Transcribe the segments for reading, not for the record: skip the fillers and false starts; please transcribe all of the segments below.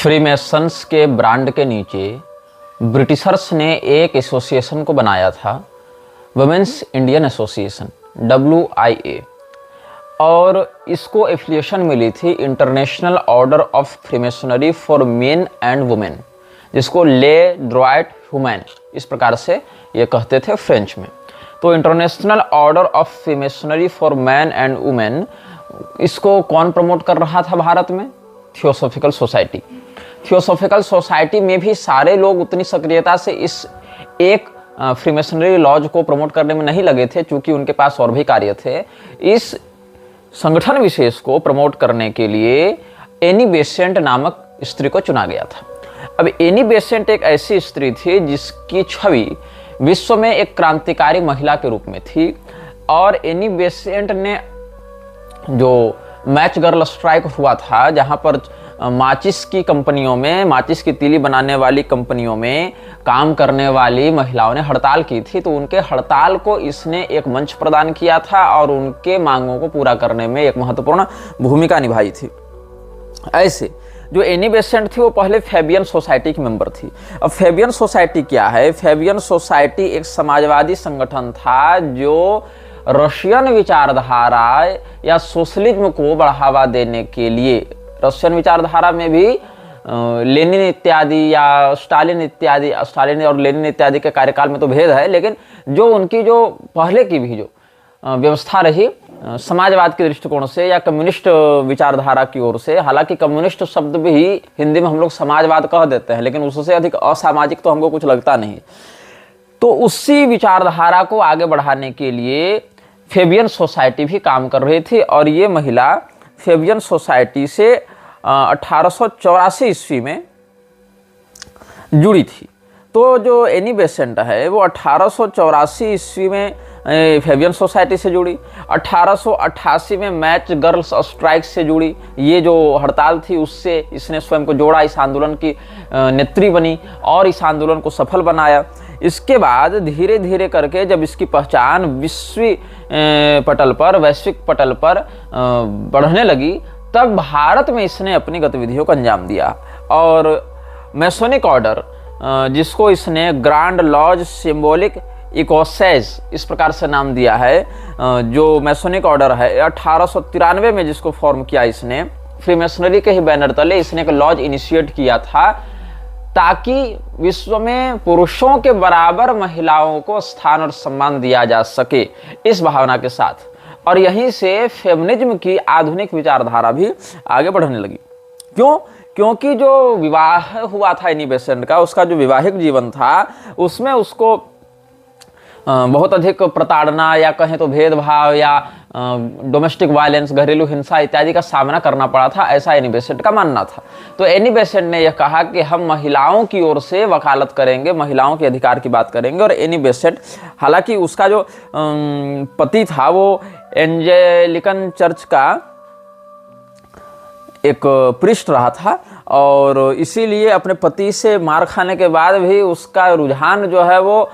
Freemasons के brand के नीचे ब्रिटिशर्स ने एक एसोसिएशन को बनाया था, वुमेन्स इंडियन एसोसिएशन WIA, और इसको एफिलिएशन मिली थी international order of freemasonry for main and women, जिसको ले ड्रॉइट ह्यूमैन इस प्रकार से ये कहते थे फ्रेंच में। तो international order of freemasonry for man and women, इसको कौन प्रमोट कर रहा था भारत में? Theosophical society. थियोसॉफिकल सोसाइटी में भी सारे लोग उतनी सक्रियता से इस एक फ्रीमेसनरी लॉज को प्रमोट करने में नहीं लगे थे, क्योंकि उनके पास और भी कार्य थे। इस संगठन विशेष को प्रमोट करने के लिए एनी बेसेंट नामक स्त्री को चुना गया था। अब एनी बेसेंट एक ऐसी स्त्री थी जिसकी छवि विश्व में एक क्रांतिकारी महिला के रूप में थी, और एनी बेसेंट ने जो मैच गर्ल स्ट्राइक हुआ था, जहां पर माचिस की कंपनियों में, माचिस की तीली बनाने वाली कंपनियों में काम करने वाली महिलाओं ने हड़ताल की थी, तो उनके हड़ताल को इसने एक मंच प्रदान किया था और उनके मांगों को पूरा करने में एक महत्वपूर्ण भूमिका निभाई थी। ऐसे जो एनी बेसेंट थी वो पहले फैबियन सोसाइटी की मेंबर थी। अब फैबियन सोसाइटी क्या है? फैबियन सोसाइटी एक समाजवादी संगठन था जो रशियन विचारधारा या सोशलिज्म को बढ़ावा देने के लिए, रशियन विचारधारा में भी लेनिन इत्यादि या स्टालिन और लेनिन इत्यादि के कार्यकाल में तो भेद है, लेकिन जो उनकी जो पहले की भी जो व्यवस्था रही समाजवाद के दृष्टिकोण से या कम्युनिस्ट विचारधारा की ओर से, हालांकि कम्युनिस्ट शब्द भी हिंदी में हम लोग समाजवाद कह देते हैं, लेकिन उससे अधिक असामाजिक तो हमको कुछ लगता नहीं। तो उसी विचारधारा को आगे बढ़ाने के लिए फैबियन सोसाइटी भी काम कर रही थी, और ये महिला फैबियन सोसाइटी से 1884 ईस्वी में जुड़ी थी। तो जो एनी बेसेंट है वो 1884 ईस्वी में फैबियन सोसाइटी से जुड़ी, 1888 में मैच गर्ल्स स्ट्राइक से जुड़ी। ये जो हड़ताल थी उससे इसने स्वयं को जोड़ा, इस आंदोलन की नेत्री बनी और इस आंदोलन को सफल बनाया। इसके बाद धीरे धीरे करके जब इसकी पहचान वैश्विक पटल पर बढ़ने लगी, तब भारत में इसने अपनी गतिविधियों को अंजाम दिया, और मैसोनिक ऑर्डर, जिसको इसने ग्रांड लॉज सिंबॉलिक इकोसेज इस प्रकार से नाम दिया है, जो मैसोनिक ऑर्डर है, 1893 में जिसको फॉर्म किया इसने, फ्रीमेसनरी के ही बैनर तले इसने एक लॉज इनिशिएट किया था, ताकि विश्व में पुरुषों के बराबर महिलाओं को स्थान और सम्मान दिया जा सके, इस भावना के साथ। और यहीं से फेमिनिज्म की आधुनिक विचारधारा भी आगे बढ़ने लगी। क्यों? क्योंकि जो विवाह हुआ था एनी बेसेंट का, उसका जो वैवाहिक जीवन था, उसमें उसको बहुत अधिक प्रताड़ना या कहें तो भेदभाव या डोमेस्टिक वायलेंस, घरेलू हिंसा इत्यादि का सामना करना पड़ा था, ऐसा एनी बेसेंट का मानना था। तो एनी बेसेंट ने यह कहा कि हम महिलाओं की ओर से वकालत करेंगे, महिलाओं के अधिकार की बात करेंगे। और एनी बेसेंट, हालांकि उसका जो पति था वो एंजेलिकन चर्च का एक प्रीस्ट रहा था, और इसीलिए अपने पति से मार खाने के बाद भी उसका रुझान जो है वो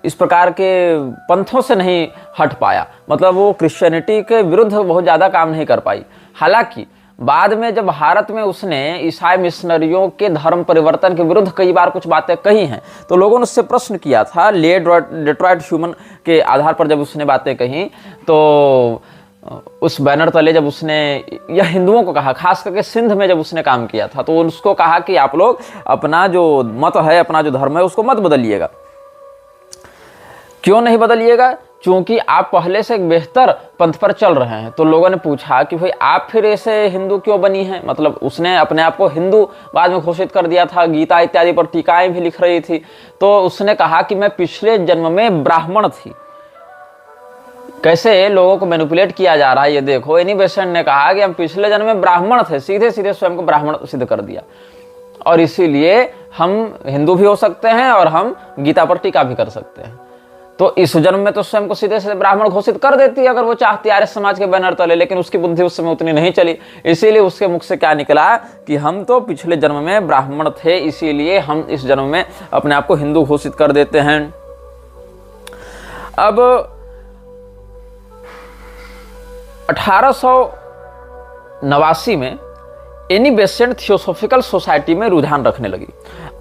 इस प्रकार के पंथों से नहीं हट पाया, मतलब वो क्रिश्चियनिटी के विरुद्ध बहुत ज़्यादा काम नहीं कर पाई। हालांकि बाद में जब भारत में उसने ईसाई मिशनरियों के धर्म परिवर्तन के विरुद्ध कई बार कुछ बातें कही हैं, तो लोगों ने उससे प्रश्न किया था, ले डेट्रॉइट ह्यूमन के आधार पर जब उसने बातें कही, तो उस बैनर तले जब उसने यह हिंदुओं को कहा, खास करके सिंध में जब उसने काम किया था, तो उसको कहा कि आप लोग अपना जो मत है, अपना जो धर्म है, उसको मत बदलिएगा। क्यों नहीं बदलिएगा? क्योंकि आप पहले से एक बेहतर पंथ पर चल रहे हैं। तो लोगों ने पूछा कि भाई आप फिर ऐसे हिंदू क्यों बनी हैं? मतलब उसने अपने आप को हिंदू बाद में घोषित कर दिया था, गीता इत्यादि पर टीकाएं भी लिख रही थी। तो उसने कहा कि मैं पिछले जन्म में ब्राह्मण थी। कैसे लोगों को मैनिपुलेट किया जा रहा है ये देखो। एनी बेसेंट ने कहा कि हम पिछले जन्म में ब्राह्मण थे, सीधे सीधे स्वयं को ब्राह्मण सिद्ध कर दिया, और इसीलिए हम हिंदू भी हो सकते हैं और हम गीता पर टीका भी कर सकते हैं। तो इस जन्म में तो स्वयं को सीधे सीधे ब्राह्मण घोषित कर देती है अगर वो चाहती आर्य समाज के बैनर तले, लेकिन उसकी बुद्धि उस समय उतनी नहीं चली। इसीलिए उसके मुख से क्या निकला कि हम तो पिछले जन्म में ब्राह्मण थे, इसीलिए हम इस जन्म में अपने आप को हिंदू घोषित कर देते हैं। अब 1889 में एनी बेसेंट थियोसॉफिकल सोसाइटी में रुझान रखने लगी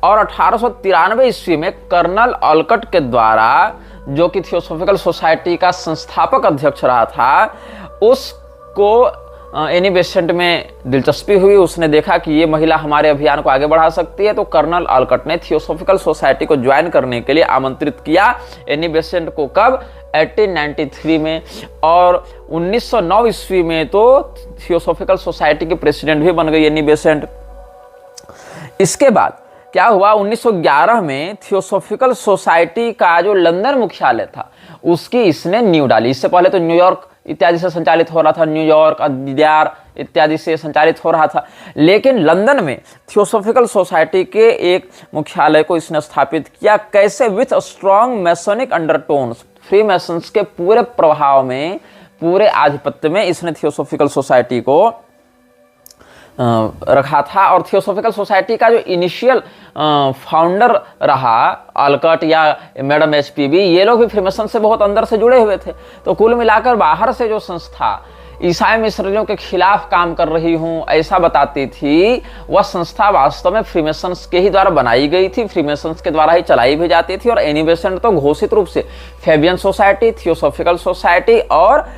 और 1893 ईस्वी में कर्नल ऑलकट के द्वारा, जो कि थियोसॉफिकल सोसाइटी का संस्थापक अध्यक्ष रहा था, उसको एनी बेसेंट में दिलचस्पी हुई। उसने देखा कि ये महिला हमारे अभियान को आगे बढ़ा सकती है, तो कर्नल ऑलकट ने थियोसॉफिकल सोसाइटी को ज्वाइन करने के लिए आमंत्रित किया एनी बेसेंट को। कब? 1893 में। और 1909 ईस्वी में तो थियोसॉफिकल सोसाइटी के प्रेसिडेंट भी बन गई एनी बेसेंट। इसके बाद क्या हुआ? 1911 में थियोसॉफिकल सोसाइटी का जो लंदन मुख्यालय था उसकी इसने नींव डाली। इससे पहले तो न्यूयॉर्क इत्यादि से संचालित हो रहा था, न्यूयॉर्क, अद्यार इत्यादि से संचालित हो रहा था, लेकिन लंदन में थियोसॉफिकल सोसाइटी के एक मुख्यालय को इसने स्थापित किया। कैसे? With strong masonic undertones, freemasons के पूरे प्रभाव में, पूरे आधिपत्य में इसने थियोसॉफिकल सोसाइटी को रखा था। और थियोसॉफिकल सोसाइटी का जो इनिशियल फाउंडर रहा, ऑलकट या मैडम HPB, ये लोग भी फ्रीमेसन से बहुत अंदर से जुड़े हुए थे। तो कुल मिलाकर बाहर से जो संस्था ईसाई मिशनरियों के खिलाफ काम कर रही हूँ ऐसा बताती थी, वह संस्था वास्तव में फ्रीमेसन्स के ही द्वारा बनाई गई थी, फ्रीमेसन्स के द्वारा ही चलाई भी जाती थी। और एनी बेसेंट तो घोषित रूप से फेबियन सोसाइटी, थियोसॉफिकल सोसाइटी और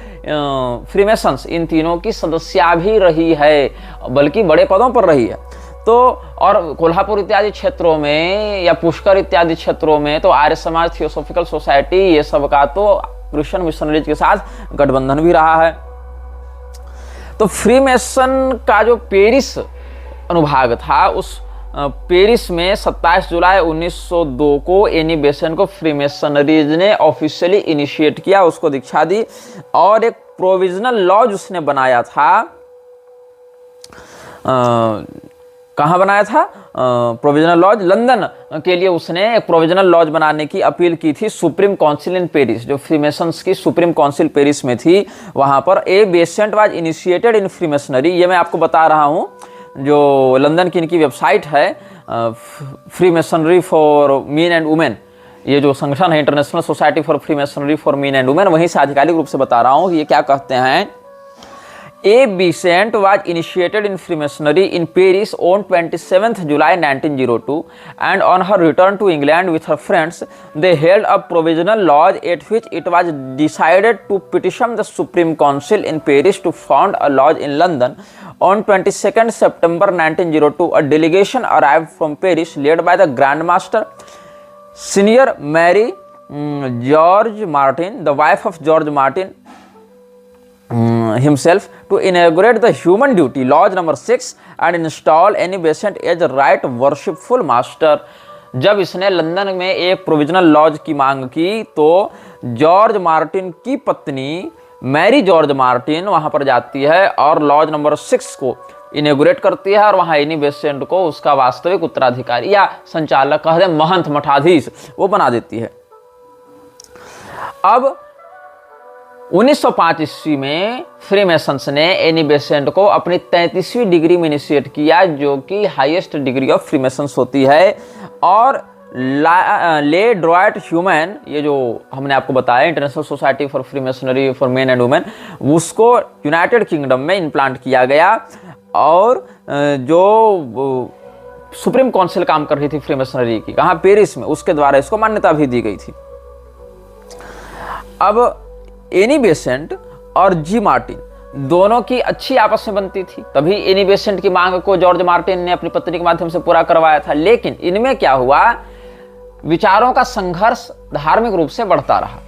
फ्रीमेसन्स, इन तीनों की सदस्या भी रही है, बल्कि बड़े पदों पर रही है। तो और कोल्हापुर इत्यादि क्षेत्रों में या पुष्कर इत्यादि क्षेत्रों में तो आर्य समाज, थियोसॉफिकल सोसाइटी, ये सब का तो क्रिश्चियन मिशनरीज के साथ गठबंधन भी रहा है। तो फ्रीमेसन का जो पेरिस अनुभाग था, उस पेरिस में 27 जुलाई 1902 को एनी बेसेंट को फ्रीमेसनरीज ने ऑफिशियली इनिशिएट किया, उसको दीक्षा दी और एक प्रोविजनल लॉज उसने बनाया था। कहाँ बनाया था? प्रोविजनल लॉज लंदन के लिए उसने एक प्रोविजनल लॉज बनाने की अपील की थी सुप्रीम काउंसिल इन पेरिस, जो फ्रीमेसन्स की सुप्रीम काउंसिल पेरिस में थी। वहाँ पर A Besant was initiated in freemasonry, ये मैं आपको बता रहा हूँ, जो लंदन की इनकी वेबसाइट है, freemasonry for main and women, ये जो संगठन है international society for freemasonry for main and women, वहीं से आधिकारिक रूप से बता रहा हूँ कि ये क्या कहते हैं। A Besant was initiated in Freemasonry in Paris on 27th July 1902, and on her return to England with her friends, they held a provisional lodge at which it was decided to petition the Supreme Council in Paris to found a lodge in London. On 22nd September 1902, a delegation arrived from Paris led by the Grand Master, Senior Mary George Martin, the wife of George Martin himself, to inaugurate the Human Duty Lodge number 6 and install Annie Besant as right worshipful master. जब इसने London में एक provisional laws की मांग की तो George Martin की पत्नी मैरी जॉर्ज मार्टिन वहां पर जाती है और लॉज नंबर 6 को इनेगुरेट करती है और वहां एनी बेसेंट को उसका वास्तविक उत्तराधिकारी या संचालक, कह दें महंत, मठाधीश, वो बना देती है। अब 1905 ईस्वी में फ्रीमेसन्स ने एनी बेसेंट को अपनी 33वीं डिग्री में इनिशिएट किया, जो कि हाईएस्ट डिग्री ऑफ फ्रीमेसन्स होती है। और ले ड्रॉयट ह्यूमन, ये जो हमने आपको बताया international society for freemasonry for main and women, उसको यूनाइटेड किंगडम में इम्प्लांट किया गया। और जो सुप्रीम काउंसिल काम कर रही थी फ्रीमेसनरी की, कहाँ? पेरिस में, उसके द्वारा इसको मान्यता भी दी गई थी। अब एनी बेसेंट और जी मार्टिन दोनों की अच्छी आपस में बनती थी, तभी एनी बेसेंट की मांग को जॉर्ज मार्टिन ने अपनी पत्नी के माध्यम से पूरा करवाया था। लेकिन इनमें क्या हुआ, विचारों का संघर्ष धार्मिक रूप से बढ़ता रहा।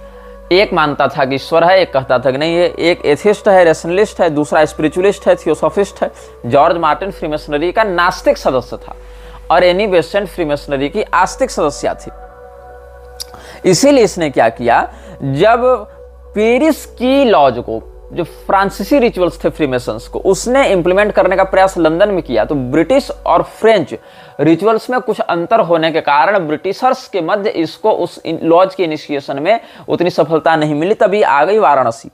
एक मानता था कि ईश्वर है, एक कहता था कि नहीं है, एक एथिस्ट है, रेशनलिस्ट है, दूसरा स्पिरिचुअलिस्ट है, थियोसॉफिस्ट है। जॉर्ज मार्टिन फ्रीमेसनरी का नास्तिक सदस्य था और एनी बेसेंट फ्रीमेसनरी की आस्तिक सदस्य थी। इसीलिए इसने क्या किया, जब पेरिस की लॉज को, जो फ्रांसीसी रिचुअल्स थे फ्रीमेसन्स को, उसने इंप्लीमेंट करने का प्रयास लंदन में किया, तो ब्रिटिश और फ्रेंच रिचुअल्स में कुछ अंतर होने के कारण ब्रिटिशर्स के मध्य इसको उस लॉज के इनिशिएशन में उतनी सफलता नहीं मिली। तभी आ गई वाराणसी,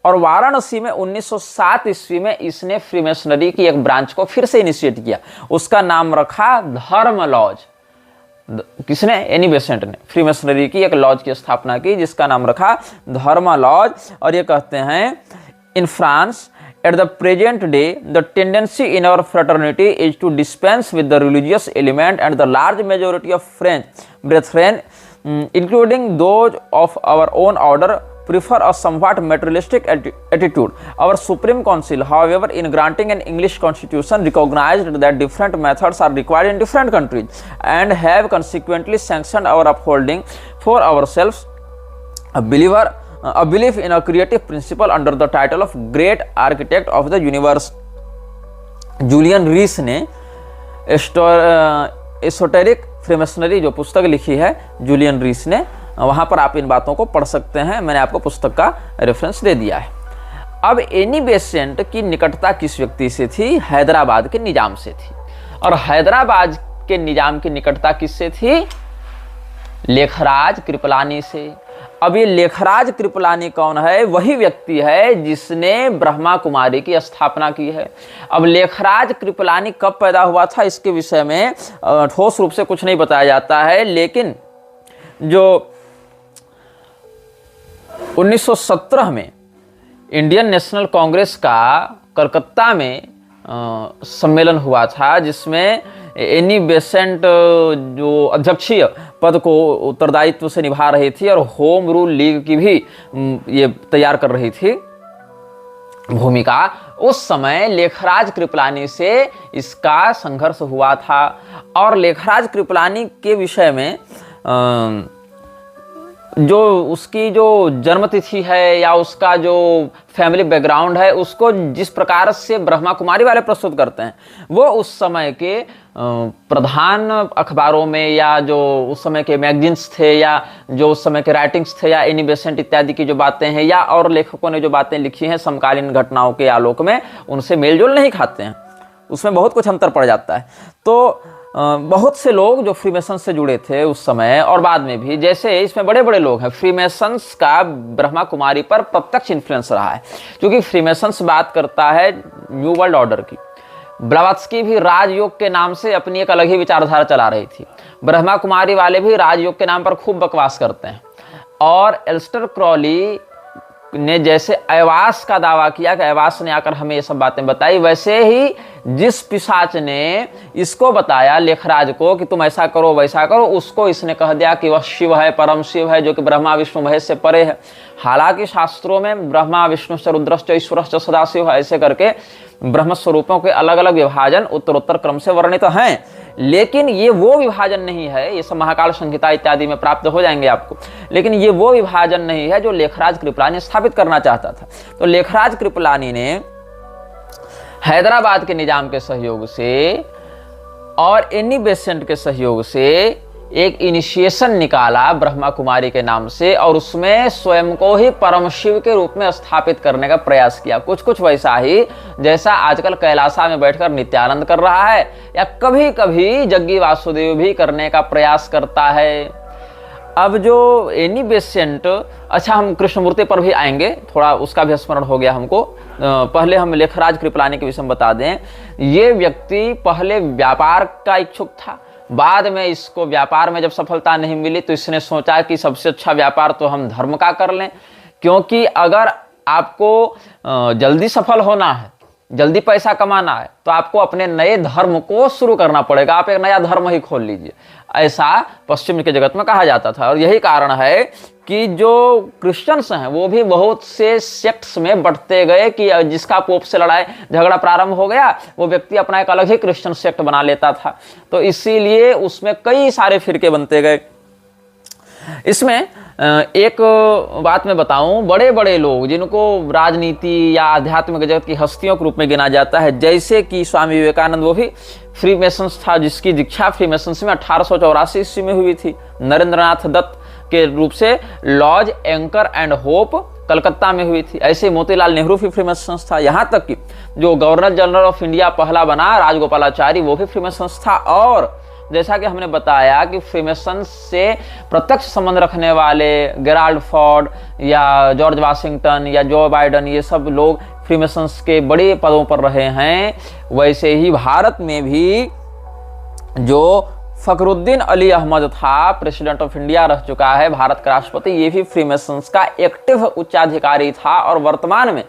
और वाराणसी में 1907 ईस्वी में इसने फ्रीमेसनरी की एक ब्रांच को फिर से इनिशिएट किया। उसका नाम रखा धर्म लॉज। किसने? एनी बेसेंट ने फ्रीमेसनरी की एक लॉज की स्थापना की जिसका नाम रखा धर्म लॉज। और ये कहते हैं, in France At the present day, the tendency in our fraternity is to dispense with the religious element, and the large majority of French brethren, including those of our own order, prefer a somewhat materialistic attitude. Our Supreme Council, however, in granting an English constitution, recognized that different methods are required in different countries, and have consequently sanctioned our upholding for ourselves a belief in a creative principle under the title of great architect of the universe. Julian Rees ने esoteric freemasonry जो पुस्तक लिखी है Julian Rees ने, वहाँ पर आप इन बातों को पढ़ सकते हैं। मैंने आपको पुस्तक का रेफरेंस दे दिया है। अब एनी बेसेंट की निकटता किस व्यक्ति से थी? हैदराबाद के निजाम से थी। और हैदराबाद के निजाम की निकटता किससे थी? लेखराज कृपलानी से। अब ये लेखराज कृपलानी कौन है? वही व्यक्ति है जिसने ब्रह्मा कुमारी की स्थापना की है। अब लेखराज कृपलानी कब पैदा हुआ था इसके विषय में ठोस रूप से कुछ नहीं बताया जाता है, लेकिन जो 1917 में इंडियन नेशनल कांग्रेस का कलकत्ता में सम्मेलन हुआ था, जिसमें एनी बेसेंट जो अध्यक्षीय पद को उत्तरदायित्व से निभा रही थी और होम रूल लीग की भी ये तैयार कर रही थी भूमिका, उस समय लेखराज कृपलानी से इसका संघर्ष हुआ था। और लेखराज कृपलानी के विषय में जो उसकी जो जन्मतिथि है या उसका जो फैमिली बैकग्राउंड है, उसको जिस प्रकार से ब्रह्मा कुमारी वाले प्रस्तुत करते हैं, वो उस समय के प्रधान अखबारों में या जो उस समय के मैगजीन्स थे या जो उस समय के राइटिंग्स थे या एनी बेसेंट इत्यादि की जो बातें हैं या और लेखकों ने जो बातें लिखी हैं समकालीन घटनाओं के आलोक में, उनसे मेलजोल नहीं खाते हैं। उसमें बहुत कुछ अंतर पड़ जाता है। तो बहुत से लोग जो फ्रीमेसन्स से जुड़े थे उस समय और बाद में भी, जैसे इसमें बड़े बड़े लोग हैं, फ्रीमेसन्स का ब्रह्मा कुमारी पर प्रत्यक्ष इन्फ्लुएंस रहा है, क्योंकि फ्रीमेसन्स बात करता है न्यू वर्ल्ड ऑर्डर की। ब्लवात्स्की भी राजयोग के नाम से अपनी एक अलग ही विचारधारा चला रही थी। ब्रह्मा कुमारी वाले भी राजयोग के नाम पर खूब बकवास करते हैं। और एलिस्टर क्रॉली ने जैसे अयवास का दावा किया कि अयवास ने आकर हमें ये सब बातें बताई, वैसे ही जिस पिशाच ने इसको बताया लेखराज को कि तुम ऐसा करो वैसा करो, उसको इसने कह दिया कि वह शिव है, परम शिव है, जो कि ब्रह्मा विष्णु महेश से परे है। हालांकि शास्त्रों में ब्रह्मा विष्णुश्च रुद्रश्च ईश्वरश्च सदाशिव ऐसे करके ब्रह्म स्वरूपों के अलग अलग विभाजन उत्तरोत्तर क्रम से वर्णित हैं, लेकिन ये वो विभाजन नहीं है, ये सब महाकाल संहिता इत्यादि में प्राप्त हो जाएंगे आपको, लेकिन ये वो विभाजन नहीं है जो लेखराज कृपलानी स्थापित करना चाहता था। तो लेखराज कृपलानी ने हैदराबाद के निजाम के सहयोग से और एनी बेसेंट के सहयोग से एक इनिशिएशन निकाला ब्रह्मा कुमारी के नाम से, और उसमें स्वयं को ही परम शिव के रूप में स्थापित करने का प्रयास किया। कुछ कुछ वैसा ही जैसा आजकल कैलासा में बैठकर नित्यानंद कर रहा है, या कभी कभी जग्गी वासुदेव भी करने का प्रयास करता है। अब जो एनी बेसेंट, अच्छा हम कृष्णमूर्ति पर भी आएंगे, थोड़ा उसका भी स्मरण हो गया हमको। पहले हम लेखराज कृपलानी के विषय में बता दें। ये व्यक्ति पहले व्यापार का इच्छुक था, बाद में इसको व्यापार में जब सफलता नहीं मिली तो इसने सोचा कि सबसे अच्छा व्यापार तो हम धर्म का कर लें, क्योंकि अगर आपको जल्दी सफल होना है, जल्दी पैसा कमाना है, तो आपको अपने नए धर्म को शुरू करना पड़ेगा। आप एक नया धर्म ही खोल लीजिए, ऐसा पश्चिम के जगत में कहा जाता था। और यही कारण है कि जो क्रिश्चियंस हैं वो भी बहुत से सेक्ट्स में बढ़ते गए, कि जिसका पोप से लड़ाई झगड़ा प्रारंभ हो गया वो व्यक्ति अपना एक अलग ही क्रिश्चियन सेक्ट बना लेता था। तो इसीलिए उसमें कई सारे फिरके बनते गए। इसमें एक बात मैं बताऊं, बड़े बड़े लोग जिनको राजनीति या आध्यात्मिक जगत की हस्तियों के रूप में गिना जाता है, जैसे कि स्वामी विवेकानंद, वो भी फ्रीमेसन्स था, जिसकी दीक्षा फ्रीमेसन्स में 1884 ईस्वी में हुई थी। नरेंद्रनाथ दत्त के रूप से lodge anchor and hope Calcutta में हुई थी। ऐसे मोतीलाल नेहरू भी फ्रीमेसन्स था। यहाँ तक कि जो गवर्नर जनरल ऑफ इंडिया पहला बना राजगोपालाचारी, वो भी फ्रीमेसन्स था। और जैसा कि हमने बताया कि फ्रीमेसन्स से प्रत्यक्ष संबंध रखने वाले गेराल्ड फोर्ड या जॉर्ज वाशिंगटन या जो बाइडन, ये सब लोग फ्रीमेसन्स के बड़े पदों पर रहे हैं। वैसे ही भारत में भी जो फखरुद्दीन अली अहमद था, प्रेसिडेंट ऑफ इंडिया रह चुका है, भारत का राष्ट्रपति, ये भी फ्रीमेसन्स का एक्टिव उच्चाधिकारी था। और वर्तमान में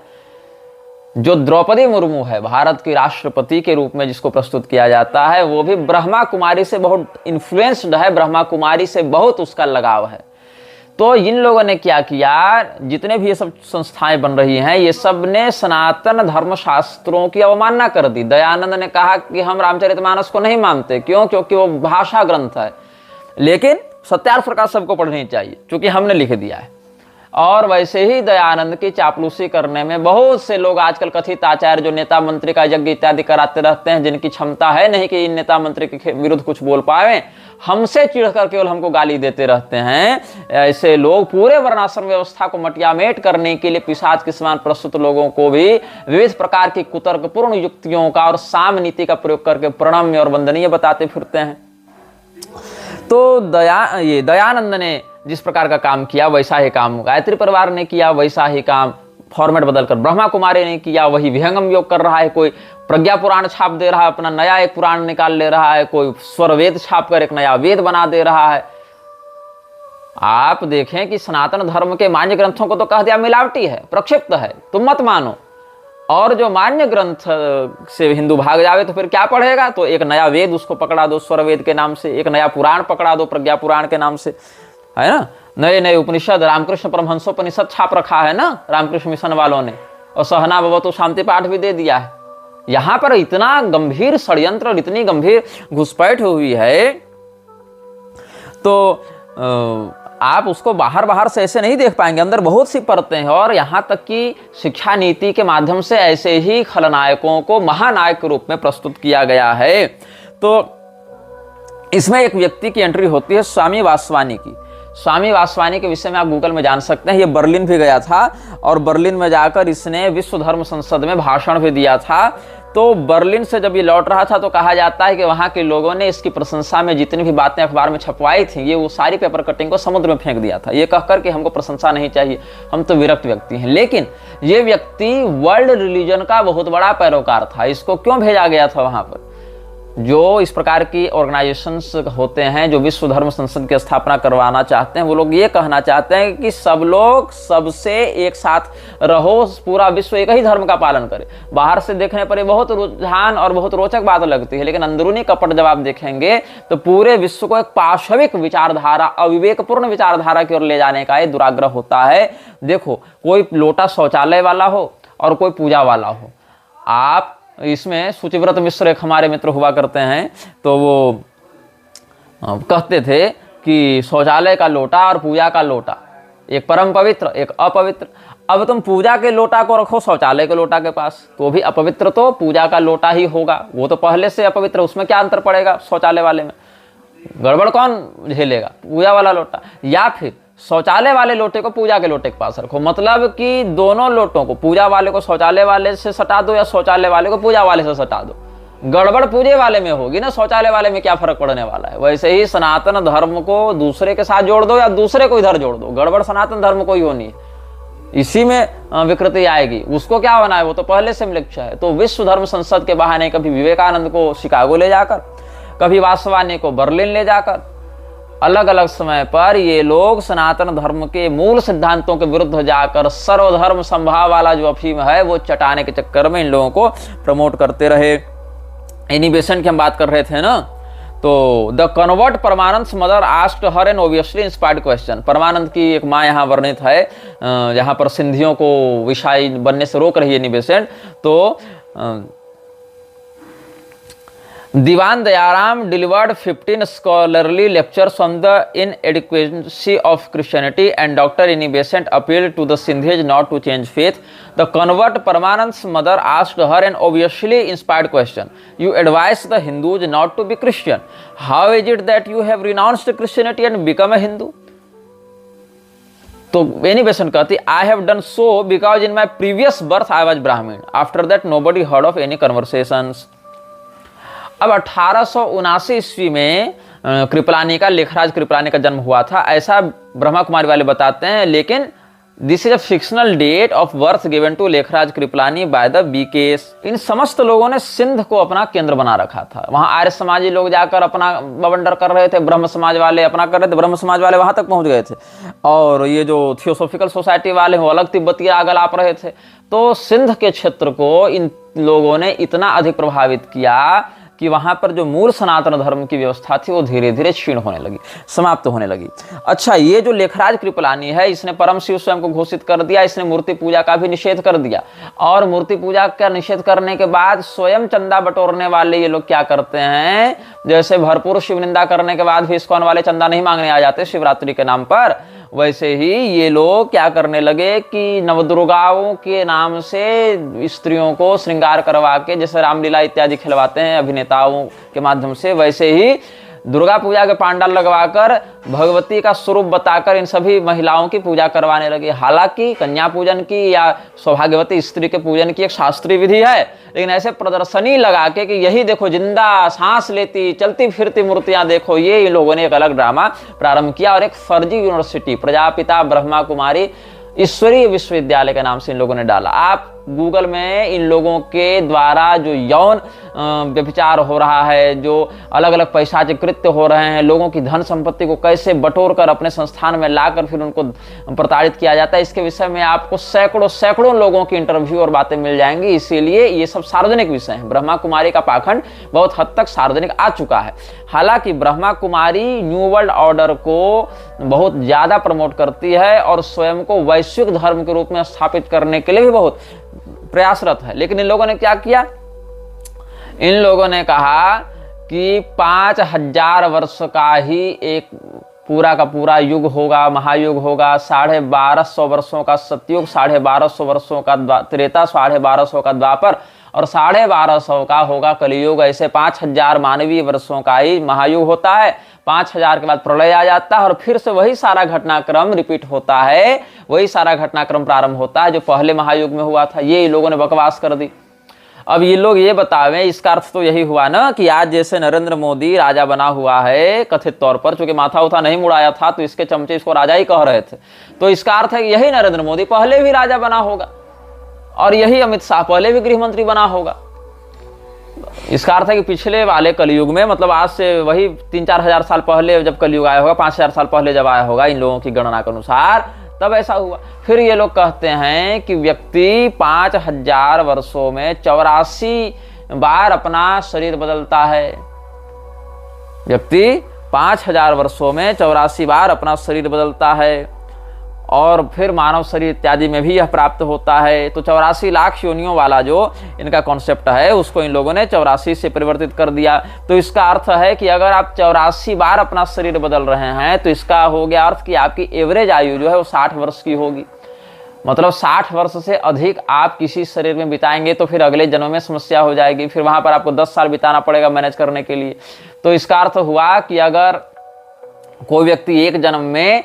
जो द्रौपदी मुर्मू है, भारत की राष्ट्रपति के रूप में जिसको प्रस्तुत किया जाता है, वो भी ब्रह्मा कुमारी से बहुत इन्फ्लुएंस्ड है, ब्रह्मा कुमारी से बहुत उसका लगाव है। तो इन लोगों ने क्या किया, जितने भी ये सब संस्थाएं बन रही हैं, ये सब ने सनातन धर्म शास्त्रों की अवमानना कर दी। दयानंद ने कहा कि हम रामचरितमानस को नहीं मानते, क्यों? क्योंकि वो भाषा ग्रंथ है, लेकिन सत्यार्थ प्रकाश सबको पढ़नी चाहिए क्योंकि हमने लिख दिया है। और वैसे ही दयानंद की चापलूसी करने में बहुत से लोग आजकल कथित आचार्य जो नेता मंत्री का यज्ञ इत्यादि कराते रहते हैं, जिनकी क्षमता है नहीं कि इन नेता मंत्री के विरुद्ध कुछ बोल पाए, हमसे चिढ़कर केवल हमको गाली देते रहते हैं। ऐसे लोग पूरे वर्णाश्रम व्यवस्था को मटियामेट करने के लिए पिशाच के समान प्रस्तुत लोगों को भी विविध प्रकार की कुतर्कपूर्ण युक्तियों का और साम नीति का प्रयोग करके प्रणम्य और वंदनीय बताते फिरते हैं। तो दयानंद ने जिस प्रकार का काम किया वैसा ही काम गायत्री परिवार ने किया, वैसा ही काम फॉर्मेट बदलकर ब्रह्मा कुमारी ने किया। वही विहंगम योग कर रहा है, कोई प्रज्ञा पुराण छाप दे रहा है, अपना नया एक पुराण निकाल ले रहा है, कोई स्वर वेद छाप कर एक नया वेद बना दे रहा है। आप देखें कि सनातन धर्म के मान्य ग्रंथों को तो कह दिया मिलावटी है, प्रक्षिप्त है, तुम मत मानो। और जो मान्य ग्रंथ से हिंदू भाग जावे तो फिर क्या पढ़ेगा? तो एक नया वेद उसको पकड़ा दो स्वर वेद के नाम से, एक नया पुराण पकड़ा दो प्रज्ञा पुराण के नाम से, है ना। नए नए उपनिषद, रामकृष्ण परमहंसोपनिषद छाप रखा है ना रामकृष्ण मिशन वालों ने, और सहना भवतु शांति पाठ भी दे दिया है। यहां पर इतना गंभीर षड्यंत्र और इतनी गंभीर घुसपैठ हुई है, तो आप उसको बाहर बाहर से ऐसे नहीं देख पाएंगे, अंदर बहुत सी परतें हैं। और यहाँ तक कि शिक्षा नीति के माध्यम से ऐसे ही खलनायकों को महानायक के रूप में प्रस्तुत किया गया है। तो इसमें एक व्यक्ति की एंट्री होती है स्वामी वासवानी की। स्वामी वासवानी के विषय में आप गूगल में जान सकते हैं। ये बर्लिन भी गया था और बर्लिन में जाकर इसने विश्व धर्म संसद में भाषण भी दिया था। तो बर्लिन से जब ये लौट रहा था तो कहा जाता है कि वहाँ के लोगों ने इसकी प्रशंसा में जितनी भी बातें अखबार में छपवाई थी, ये वो सारी पेपर कटिंग को समुद्र में फेंक दिया था, ये कहकर कि हमको प्रशंसा नहीं चाहिए, हम तो विरक्त व्यक्ति हैं। लेकिन ये व्यक्ति वर्ल्ड रिलीजन का बहुत बड़ा पैरोकार था। इसको क्यों भेजा गया था वहाँ पर? जो इस प्रकार की ऑर्गेनाइजेशंस होते हैं जो विश्व धर्म संसद की स्थापना करवाना चाहते हैं, वो लोग ये कहना चाहते हैं कि सब लोग सबसे एक साथ रहो, पूरा विश्व एक ही धर्म का पालन करे। बाहर से देखने पर ये बहुत रुझान और बहुत रोचक बात लगती है, लेकिन अंदरूनी कपट जब आप देखेंगे तो पूरे विश्व को एक पाशविक विचारधारा, अविवेकपूर्ण विचारधारा की ओर ले जाने का ये दुराग्रह होता है। देखो, कोई लोटा शौचालय वाला हो और कोई पूजा वाला हो। आप इसमें सुचिव्रत मिश्र एक हमारे मित्र हुआ करते हैं, तो वो कहते थे कि शौचालय का लोटा और पूजा का लोटा, एक परम पवित्र एक अपवित्र। अब तुम पूजा के लोटा को रखो शौचालय के लोटा के पास, तो भी अपवित्र तो पूजा का लोटा ही होगा, वो तो पहले से अपवित्र, उसमें क्या अंतर पड़ेगा? शौचालय वाले में गड़बड़ कौन झेलेगा? पूजा वाला लोटा। या फिर शौचालय वाले लोटे को पूजा के लोटे के पास रखो, मतलब कि दोनों लोटों को, पूजा वाले को शौचालय वाले से सटा दो या शौचालय वाले को पूजा वाले से सटा दो। गड़बड़ पूजे वाले में होगी ना, शौचालय वाले में क्या फर्क पड़ने वाला है? वैसे ही सनातन धर्म को दूसरे के साथ जोड़ दो या दूसरे को इधर जोड़ दो, गड़बड़ सनातन धर्म को ही होनी है, इसी में विकृति आएगी। उसको क्या होना है? वो तो पहले से मिलक्षा है। तो विश्व धर्म संसद के बहाने कभी विवेकानंद को शिकागो ले जाकर, कभी वासवानी को बर्लिन ले जाकर, अलग अलग समय पर ये लोग सनातन धर्म के मूल सिद्धांतों के विरुद्ध जाकर सर्वधर्म संभाव वाला जो अफीम है वो चटाने के चक्कर में इन लोगों को प्रमोट करते रहे। एनी बेसेंट की हम बात कर रहे थे ना, तो the convert Paramanand mother asked her an obviously inspired question. Paramanand की एक माँ यहाँ वर्णित है, जहाँ पर सिंधियों को विषय बनने से रोक रही है एनी बेसेंट। तो Diwan Dayaram delivered 15 scholarly lectures on the inadequacy of Christianity, and Dr. Annie Besant appealed to the Sindhis not to change faith. The convert Paramanand's mother asked her an obviously inspired question. You advise the Hindus not to be Christian. How is it that you have renounced Christianity and become a Hindu? तो Annie Besant कहती, I have done so because in my previous birth I was Brahmin. After that nobody heard of any conversations. अब 1879 ईस्वी में कृपलानी का, लेखराज कृपलानी का जन्म हुआ था, ऐसा ब्रह्मा कुमारी वाले बताते हैं। लेकिन this is a fictional date of birth given to Lekhraj Kripalani by the BKs. इन समस्त लोगों ने सिंध को अपना केंद्र बना रखा था। वहां आर्य समाजी लोग जाकर अपना बवंडर कर रहे थे, ब्रह्म समाज वाले अपना कर रहे थे, ब्रह्म समाज वाले वहां तक पहुंच गए थे, और ये जो थियोसॉफिकल सोसाइटी वाले वो अलग तिब्बती आग लाप रहे थे। तो सिंध के क्षेत्र को इन लोगों ने इतना अधिक प्रभावित किया कि वहां पर जो मूल सनातन धर्म की व्यवस्था थी वो धीरे धीरे क्षीण होने लगी, समाप्त होने लगी। अच्छा, ये जो लेखराज कृपलानी है, इसने परम शिव स्वयं को घोषित कर दिया, इसने मूर्ति पूजा का भी निषेध कर दिया, और मूर्ति पूजा का निषेध करने के बाद स्वयं चंदा बटोरने वाले ये लोग क्या करते हैं, जैसे भरपूर शिव निंदा करने के बाद भी इस्कॉन वाले चंदा नहीं मांगने आ जाते शिवरात्रि के नाम पर, वैसे ही ये लोग क्या करने लगे कि नवदुर्गाओं के नाम से स्त्रियों को श्रृंगार करवा के, जैसे रामलीला इत्यादि खिलवाते हैं अभिनेताओं के माध्यम से, वैसे ही दुर्गा पूजा के पांडाल लगवाकर भगवती का स्वरूप बताकर इन सभी महिलाओं की पूजा करवाने लगे। हालांकि कन्या पूजन की या सौभाग्यवती स्त्री के पूजन की एक शास्त्रीय विधि है, लेकिन ऐसे प्रदर्शनी लगा के कि यही देखो जिंदा सांस लेती चलती फिरती मूर्तियां देखो, ये इन लोगों ने एक अलग ड्रामा प्रारंभ किया और एक फर्जी यूनिवर्सिटी प्रजापिता ब्रह्मा कुमारी ईश्वरीय विश्वविद्यालय के नाम से इन लोगों ने डाला। आप गूगल में इन लोगों के द्वारा जो यौन व्यभिचार हो रहा है, जो अलग अलग पैशाचिक कृत्य हो रहे हैं, लोगों की धन संपत्ति को कैसे बटोर कर अपने संस्थान में लाकर फिर उनको प्रताड़ित किया जाता है, इसके विषय में आपको सैकड़ों लोगों की इंटरव्यू और बातें मिल जाएंगी। इसीलिए ये सब सार्वजनिक विषय है। ब्रह्मा कुमारी का पाखंड बहुत हद तक सार्वजनिक आ चुका है। हालांकि Brahma Kumari new world order को बहुत ज्यादा प्रमोट करती है और स्वयं को वैश्विक धर्म के रूप में स्थापित करने के लिए भी बहुत प्रयासरत है। लेकिन इन लोगों ने क्या किया, इन लोगों ने कहा कि 5000 वर्ष का ही एक पूरा का पूरा युग होगा, महायुग होगा, 1250 वर्षों का सतयुग, 1250 वर्षों का त्रेता, 1250 का द्वापर और 1250 का होगा कलियुग। ऐसे 5000 मानवीय वर्षों का ही महायुग होता है। 5000 के बाद प्रलय आ जाता है और फिर से वही सारा घटनाक्रम रिपीट होता है, वही सारा घटनाक्रम प्रारंभ होता है जो पहले महायुग में हुआ था। ये लोगों ने बकवास कर दी। अब ये लोग ये बतावें, इसका अर्थ तो यही हुआ ना कि आज जैसे नरेंद्र मोदी राजा बना हुआ है कथित तौर पर, चूंकि माथा उथा नहीं मुड़ाया था तो इसके चमचे इसको राजा ही कह रहे थे, तो इसका अर्थ है कि यही नरेंद्र मोदी पहले भी राजा बना होगा और यही अमित शाह पहले भी गृह मंत्री बना होगा। इसका अर्थ है कि पिछले वाले कलयुग में, मतलब आज से वही 3-4 हजार साल पहले जब कलयुग आया होगा, 5000 साल पहले जब आया होगा इन लोगों की गणना के अनुसार, तब ऐसा हुआ। फिर ये लोग कहते हैं कि व्यक्ति 5000 वर्षों में 84 बार अपना शरीर बदलता है। व्यक्ति 5000 वर्षों में 84 बार अपना शरीर बदलता है और फिर मानव शरीर इत्यादि में भी यह प्राप्त होता है। तो 84 लाख योनियों वाला जो इनका कॉन्सेप्ट है उसको इन लोगों ने 84 से परिवर्तित कर दिया। तो इसका अर्थ है कि अगर आप 84 बार अपना शरीर बदल रहे हैं तो इसका हो गया अर्थ कि आपकी एवरेज आयु जो है वो 60 वर्ष की होगी। मतलब 60 वर्ष से अधिक आप किसी शरीर में बिताएंगे तो फिर अगले जन्म में समस्या हो जाएगी, फिर वहां पर आपको 10 साल बिताना पड़ेगा मैनेज करने के लिए। तो इसका अर्थ हुआ कि अगर कोई व्यक्ति एक जन्म में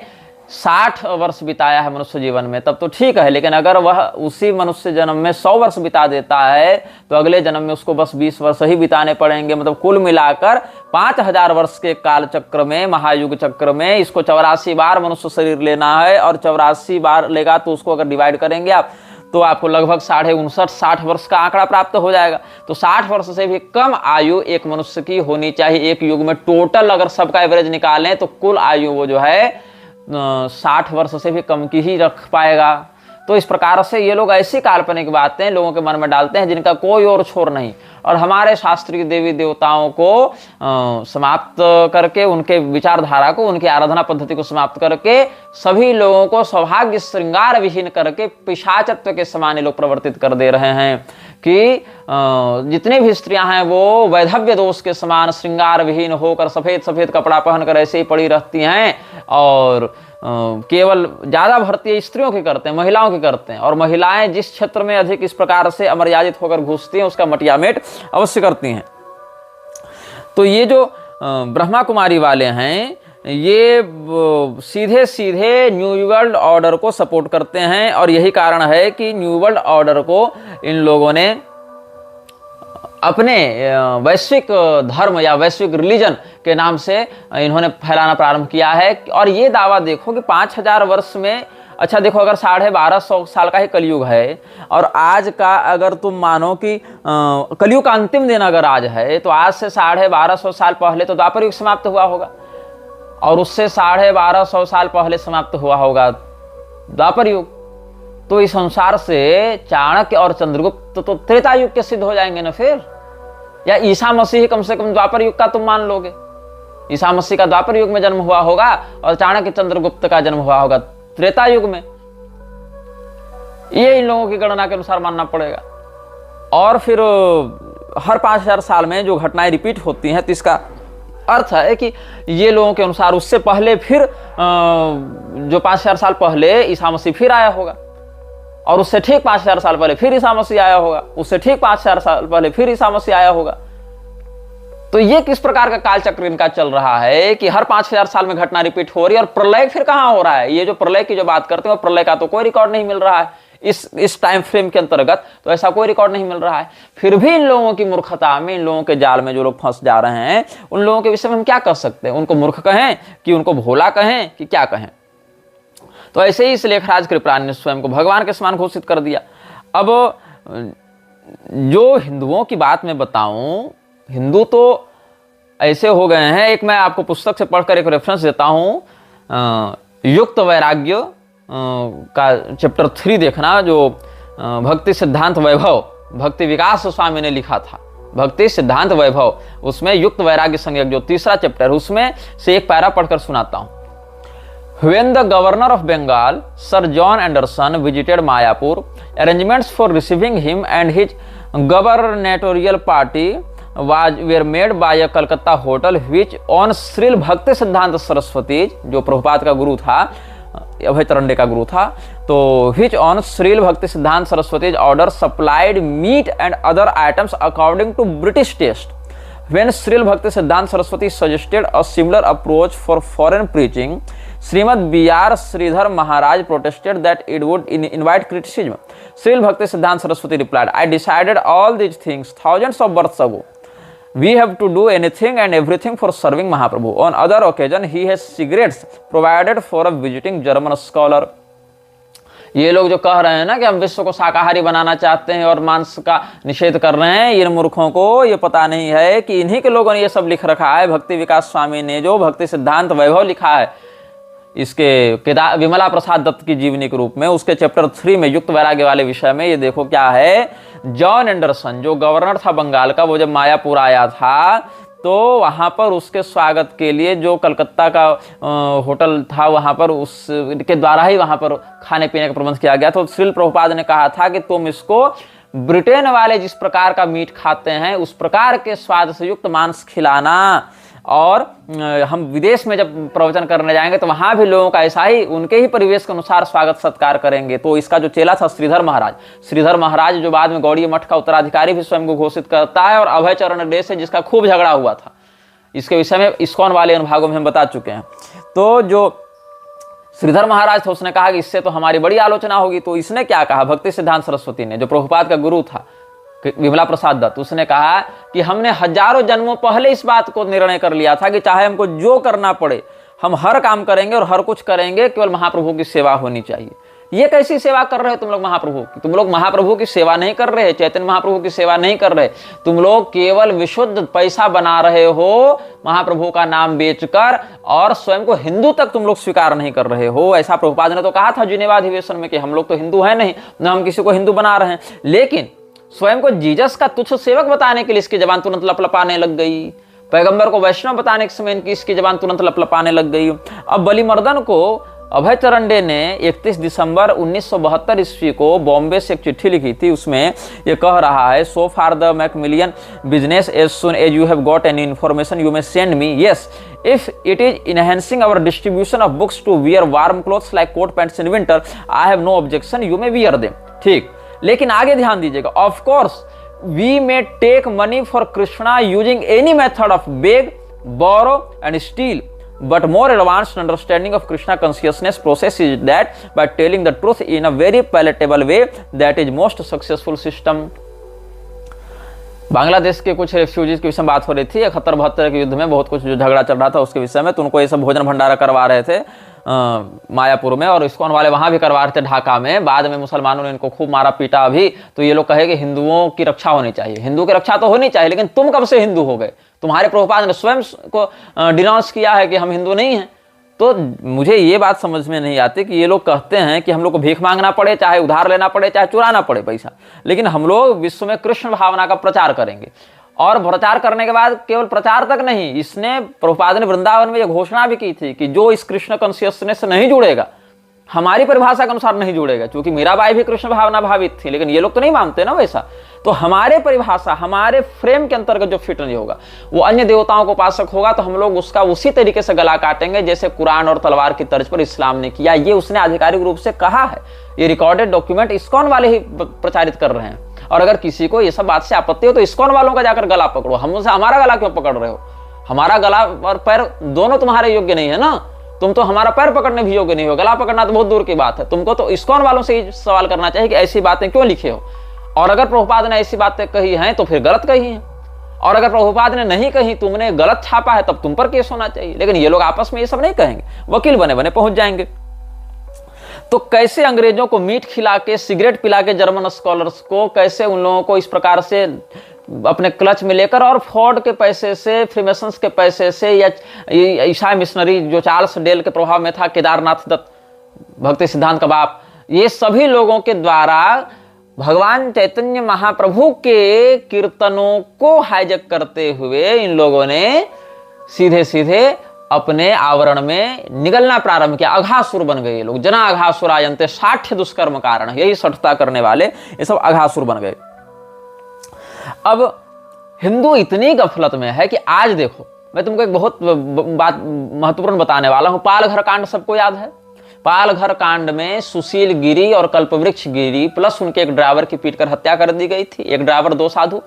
60 वर्ष बिताया है मनुष्य जीवन में तब तो ठीक है, लेकिन अगर वह उसी मनुष्य जन्म में 100 वर्ष बिता देता है तो अगले जन्म में उसको बस 20 वर्ष ही बिताने पड़ेंगे। मतलब कुल मिलाकर 5000 वर्ष के काल चक्र में, महायुग चक्र में इसको 84 बार मनुष्य शरीर लेना है और 84 बार लेगा तो उसको अगर डिवाइड करेंगे आप तो आपको लगभग 59.60 वर्ष का आंकड़ा प्राप्त हो जाएगा। तो 60 वर्ष से भी कम आयु एक मनुष्य की होनी चाहिए एक युग में। टोटल अगर सबका एवरेज निकालें तो कुल आयु वो जो है 60 वर्ष से भी कम की ही रख पाएगा। तो इस प्रकार से ये लोग ऐसी काल्पनिक बातें लोगों के मन में डालते हैं जिनका कोई और छोर नहीं, और हमारे शास्त्रीय देवी देवताओं को समाप्त करके, उनके विचारधारा को, उनकी आराधना पद्धति को समाप्त करके सभी लोगों को सौभाग्य श्रृंगार विहीन करके पिशाचत्व के समान लोग प्रवर्तित कर दे रहे हैं कि जितनी भी स्त्रियां हैं वो वैधव्य दोष के समान श्रृंगार विहीन होकर सफेद सफेद कपड़ा पहनकर ऐसे ही पड़ी रहती हैं और केवल ज्यादा भर्ती स्त्रियों की करते हैं, महिलाओं की करते हैं, और महिलाएं जिस क्षेत्र में अधिक इस प्रकार से अमर्यादित होकर घुसती हैं उसका मटियामेट अवश्य करती हैं। तो ये जो ब्रह्मा कुमारी वाले हैं ये सीधे सीधे न्यू वर्ल्ड ऑर्डर को सपोर्ट करते हैं और यही कारण है कि न्यू वर्ल्ड ऑर्डर को इन लोगों ने अपने वैश्विक धर्म या वैश्विक रिलीजन के नाम से इन्होंने फैलाना प्रारंभ किया है। और ये दावा देखो कि 5000 वर्ष में अच्छा देखो, अगर 1250 साल का ही कलयुग है और आज का अगर तुम मानो कि कलयुग का अंतिम दिन अगर आज है, तो आज से 1250 साल पहले तो द्वापर युग समाप्त हुआ होगा, और उससे 1250 साल पहले समाप्त हुआ होगा द्वापर युग। तो इस अनुसार से चाणक्य और चंद्रगुप्त तो त्रेता युग के सिद्ध हो जाएंगे ना फिर, या ईसा मसीह कम से कम द्वापर युग का तुम मान लोगे। ईसा मसीह का द्वापर युग में जन्म हुआ होगा और चाणक्य चंद्रगुप्त का जन्म हुआ होगा त्रेता युग में। ये इन लोगों की गणना के अनुसार मानना पड़ेगा। और फिर हर 5000 साल में जो घटनाएं रिपीट होती हैं, तो इसका अर्थ है कि ये लोगों के अनुसार उससे पहले फिर जो 5000 साल पहले ईसा मसीह फिर आया होगा, और उससे ठीक 5000 साल पहले फिर ईसा मसीह आया होगा, उससे ठीक 5000 साल पहले फिर ईसा मसीह आया होगा। तो ये किस प्रकार का कालचक्र इनका चल रहा है कि हर 5000 साल में घटना रिपीट हो रही है। और प्रलय फिर कहां हो रहा है? ये जो प्रलय की जो बात करते हैं, प्रलय का तो कोई रिकॉर्ड नहीं मिल रहा है इस टाइम फ्रेम के अंतर्गत, तो ऐसा कोई रिकॉर्ड नहीं मिल रहा है। फिर भी इन लोगों की मूर्खता में, इन लोगों के जाल में जो लोग फंस जा रहे हैं, उन लोगों के विषय में हम क्या कह सकते हैं? उनको मूर्ख कहें कि उनको भोला कहें कि क्या कहें? तो ऐसे ही इस लेखराज कृपलानी ने स्वयं को भगवान के समान घोषित कर दिया। अब जो हिंदुओं की बात मैं बताऊं, हिंदू तो ऐसे हो गए हैं, एक मैं आपको पुस्तक से पढ़कर एक रेफरेंस देता हूं, युक्त वैराग्य का चैप्टर 3 देखना, जो भक्ति सिद्धांत वैभव भक्ति विकास स्वामी ने लिखा था, भक्ति सिद्धांत वैभव, उसमें युक्त वैराग्य संज्ञक जो 3रा चैप्टर, उसमें से एक पैरा पढ़कर सुनाता हूं। When the governor of Bengal, Sir John Anderson, visited Mayapur, arrangements for receiving him and his gubernatorial party were made by a Calcutta hotel which on Sril Bhakti Siddhanta Saraswati, जो प्रभुपाद का गुरु था, अभय तरंडे का गुरु था, तो which on Sril Bhakti Siddhanta Saraswati's order supplied meat and other items according to British taste. When Sril Bhakti Siddhanta Saraswati suggested a similar approach for foreign preaching, Srimad B.R. Sridhar Maharaj protested that it would invite criticism. Sril Bhakti Siddhanta Saraswati replied, I decided all these things thousands of births ago. We have to do anything and everything for serving Mahaprabhu. On other occasion, he has cigarettes provided for a visiting German scholar. ये लोग जो कह रहे हैं ना कि हम विश्व को शाकाहारी बनाना चाहते हैं और मांस का निषेध कर रहे हैं, इन मूर्खों को ये पता नहीं है कि इन्हीं के लोगों ने ये सब लिख रखा है। भक्ति विकास स्वामी ने जो भक्ति सिद्धांत वैभव लिखा है, इसके किताब विमला प्रसाद दत्त की जीवनी के रूप में, उसके चैप्टर 3 में युक्त वैराग्य वाले विषय में ये देखो क्या है। जॉन एंडरसन जो गवर्नर था बंगाल का, वो जब मायापुर आया था तो वहां पर उसके स्वागत के लिए जो कलकत्ता का होटल था, वहां पर उसके द्वारा ही वहां पर खाने पीने का प्रबंध किया गया। तो श्रील प्रभुपाद ने कहा था कि तुम इसको ब्रिटेन वाले जिस प्रकार का मीट खाते हैं उस प्रकार के स्वाद से युक्त मांस खिलाना, और हम विदेश में जब प्रवचन करने जाएंगे तो वहां भी लोगों का ऐसा ही, उनके ही परिवेश के अनुसार स्वागत सत्कार करेंगे। तो इसका जो चेला था श्रीधर महाराज जो बाद में गौड़ीय मठ का उत्तराधिकारी भी स्वयं को घोषित करता है, और अभय चरण डे से जिसका खूब झगड़ा हुआ था, इसके विषय में इस्कॉन वाले अनुभागों में हम बता चुके हैं। तो जो श्रीधर महाराज था उसने कहा कि इससे तो हमारी बड़ी आलोचना होगी। तो इसने क्या कहा, भक्ति सिद्धांत सरस्वती ने, जो प्रभुपाद का गुरु था विमला प्रसाद दत्त, उसने कहा कि हमने हजारों जन्मों पहले इस बात को निर्णय कर लिया था कि चाहे हमको जो करना पड़े हम हर काम करेंगे और हर कुछ करेंगे, केवल महाप्रभु की सेवा होनी चाहिए। ये कैसी सेवा कर रहे हो तुम लोग महाप्रभु की? तुम लोग महाप्रभु की सेवा नहीं कर रहे, चैतन्य महाप्रभु की सेवा नहीं कर रहे, तुम लोग केवल विशुद्ध पैसा बना रहे हो महाप्रभु का नाम बेचकर, और स्वयं को हिंदू तक तुम लोग स्वीकार नहीं कर रहे हो। ऐसा प्रभुपाद ने तो कहा था जिनेवा अधिवेशन में कि हम लोग तो हिंदू है नहीं, न हम किसी को हिंदू बना रहे हैं। लेकिन स्वयं को जीसस का तुच्छ सेवक बताने के लिए इसकी जबान तुरंत लपलपाने लग गई। पैगंबर को वैष्णव बताने के समय इनकी इसकी जबान तुरंत लपलपाने लग गई। अब बलिमर्दन को अभय चरंडे ने 31 दिसंबर 1972 ईस्वी को बॉम्बे से एक चिट्ठी लिखी थी। उसमें ये कह रहा है, so far the Macmillan business, as soon as you have got any information you may send me. Yes, if it is enhancing our distribution of books to wear warm clothes like coat pants in winter, I have no objection, you may wear them। ठीक, लेकिन आगे ध्यान दीजिएगा, of course we may take money for Krishna using any method of beg, borrow and steal, but more advanced understanding of Krishna consciousness process is that by telling the truth in a very palatable way, that is most successful system। Bangladesh के कुछ refugees के विषय में बात हो रही थी, 71-72 के युद्ध में बहुत कुछ जो झगड़ा चल रहा था उसके विषय में, तो उनको ये सब भोजन भंडारा करवा रहे थे मायापुर में, और इस्कॉन वाले वहाँ भी करवा रहे थे ढाका में। बाद में मुसलमानों ने इनको खूब मारा पीटा। अभी तो ये लोग कहे कि हिंदुओं की रक्षा होनी चाहिए। हिंदू की रक्षा तो होनी चाहिए, लेकिन तुम कब से हिंदू हो गए? तुम्हारे प्रभुपाद ने स्वयं को डिनाउंस किया है कि हम हिंदू नहीं हैं। तो मुझे ये बात समझ में नहीं आती कि ये लोग कहते हैं कि हम लोग को भीख मांगना पड़े, चाहे उधार लेना पड़े, चाहे चुराना पड़े पैसा, लेकिन हम लोग विश्व में कृष्ण भावना का प्रचार करेंगे। और प्रचार करने के बाद केवल प्रचार तक नहीं, इसने प्रभुपाद ने वृंदावन में यह घोषणा भी की थी कि जो इस कृष्ण कॉन्शियसनेस से नहीं जुड़ेगा, हमारी परिभाषा के अनुसार नहीं जुड़ेगा, क्योंकि मीराबाई भी कृष्ण भावना भावित थी, लेकिन ये लोग तो नहीं मानते ना वैसा। तो हमारे परिभाषा, हमारे फ्रेम के अंतर्गत जो फिट नहीं होगा, वो अन्य देवताओं को उपासक होगा, तो हम लोग उसका उसी तरीके से गला काटेंगे जैसे कुरान और तलवार की तर्ज पर इस्लाम ने किया। ये उसने आधिकारिक रूप से कहा है। ये रिकॉर्डेड डॉक्यूमेंट इस्कॉन वाले ही प्रचारित कर रहे हैं। और अगर किसी को ये सब बात से आपत्ति हो तो इस्कॉन वालों का जाकर गला पकड़ो। हमसे हमारा गला क्यों पकड़ रहे हो? हमारा गला और पैर दोनों तुम्हारे योग्य नहीं है ना। तुम तो हमारा पैर पकड़ने भी योग्य नहीं हो, गला पकड़ना तो बहुत दूर की बात है। तुमको तो इस्कॉन वालों से ही सवाल करना चाहिए कि ऐसी बातें क्यों लिखे हो, और अगर प्रभुपाद ने ऐसी बातें कही हैं तो फिर गलत कही हैं, और अगर प्रभुपाद ने नहीं कही, तुमने गलत छापा है, तब तुम पर केस होना चाहिए। लेकिन ये लोग आपस में ये सब नहीं कहेंगे, वकील बने बने पहुंच जाएंगे। तो कैसे अंग्रेजों को मीट खिला के, सिगरेट पिला के, जर्मन स्कॉलर्स को कैसे उन लोगों को इस प्रकार से अपने क्लच में लेकर, और फोर्ड के पैसे से, फ्रीमेसन्स के पैसे से, या ईसाई मिशनरी जो चार्ल्स डेल के प्रभाव में था, केदारनाथ दत्त भक्ति सिद्धांत का बाप, ये सभी लोगों के द्वारा भगवान चैतन्य महाप्रभु के कीर्तनों को हाईजैक करते हुए इन लोगों ने सीधे सीधे अपने आवरण में निगलना प्रारंभ किया। अघासुर बन गए ये लोग। जना अघासुरायन्ते 60 दुष्कर्म कारण, यही सठता करने वाले ये सब अघासुर बन गए। अब हिंदू इतनी गफलत में है कि आज देखो, मैं तुमको एक बहुत बात महत्वपूर्ण बताने वाला हूं। पालघर कांड सबको याद है। पालघर कांड में सुशील गिरी और कल्पवृक्ष गिरी प्लस उनके एक ड्राइवर की पीटकर हत्या कर दी गई थी। एक ड्राइवर, दो साधु।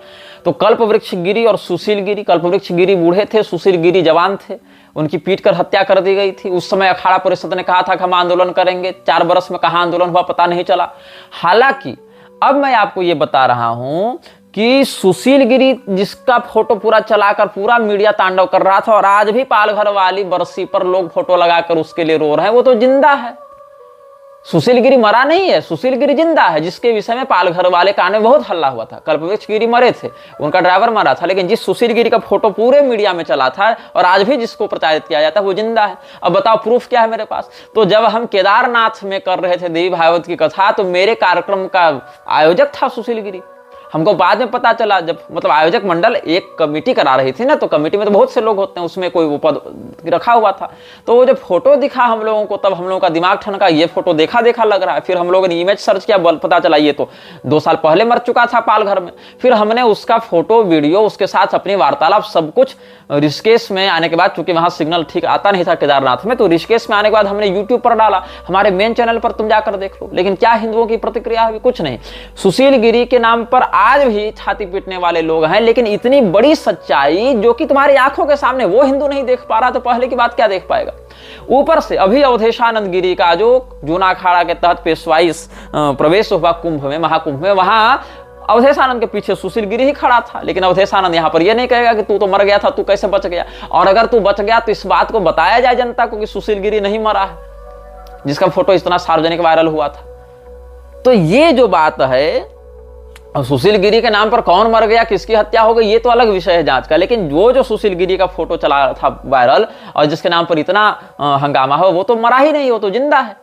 तो कल्पवृक्ष गिरी और सुशील गिरी, कल्पवृक्ष गिरी बूढ़े थे, सुशील गिरी जवान थे, उनकी पीटकर हत्या कर दी गई थी। उस समय अखाड़ा परिषद ने कहा था कि हम आंदोलन करेंगे। 4 बरस में कहां आंदोलन हुआ पता नहीं चला। हालांकि अब मैं आपको यह बता रहा हूं कि सुशील गिरी, जिसका फोटो पूरा चलाकर पूरा मीडिया तांडव कर रहा था, और आज भी पालघर वाली बरसी पर लोग फोटो लगाकर उसके लिए रो रहे हैं, वो तो जिंदा है। सुशील गिरी मरा नहीं है, सुशील गिरी जिंदा है, जिसके विषय में पालघर वाले कांड में बहुत हल्ला हुआ था। कल्पवृक्ष गिरी मरे थे, उनका ड्राइवर मरा था, लेकिन जिस सुशील गिरी का फोटो पूरे मीडिया में चला था और आज भी जिसको प्रचारित किया जाता है, वो जिंदा है। अब बताओ प्रूफ क्या है मेरे पास? तो जब हम केदारनाथ में कर रहे थे देवी भागवत की कथा, तो मेरे कार्यक्रम का आयोजक था सुशील गिरी। हमको बाद में पता चला, जब मतलब आयोजक मंडल एक कमेटी करा रही थी ना, तो कमेटी में तो बहुत से लोग होते हैं, उसमें कोई पद रखा हुआ था। तो वो जब फोटो दिखा हम लोगों को, तब हम लोगों का दिमाग ठनका, ये फोटो देखा देखा लग रहा है। फिर हम लोगों ने इमेज सर्च किया, पता चला ये तो 2 साल पहले मर चुका था पालघर में। फिर हमने उसका फोटो, वीडियो, उसके साथ अपनी वार्तालाप सब कुछ ऋषिकेश में आने के बाद, चूंकि वहां सिग्नल ठीक आता नहीं था केदारनाथ में, तो ऋषिकेश में आने के बाद हमने यूट्यूब पर डाला। हमारे मेन चैनल पर तुम जाकर देख लो। लेकिन क्या हिंदुओं की प्रतिक्रिया हुई? कुछ नहीं। सुशील गिरी के नाम पर आज भी छाती पीटने वाले लोग हैं, लेकिन इतनी बड़ी सच्चाई जो कि तुम्हारी आंखों के सामने वो हिंदू नहीं देख पा रहा, तो पहले की बात क्या देख पाएगा? ऊपर से अभी अवधेशानंद गिरी का जो जूना अखाड़ा के तहत पेशवाई प्रवेश हुआ कुंभ में, महाकुंभ में, वहां अवधेशानंद के पीछे सुशील गिरी ही खड़ा था। लेकिन अवधेशानंद यहां पर यह नहीं कहेगा कि तू तो मर गया था, तू कैसे बच गया। और अगर तू बच गया तो इस बात को बताया जाए जनता को कि सुशील गिरी नहीं मरा है, जिसका फोटो इतना सार्वजनिक वायरल हुआ था। तो ये जो बात है, सुशील गिरी के नाम पर कौन मर गया, किसकी हत्या हो गई, ये तो अलग विषय है जांच का। लेकिन जो सुशील गिरी का फोटो चला था वायरल और जिसके नाम पर इतना हंगामा हो, वो तो मरा ही नहीं, वो तो जिंदा है।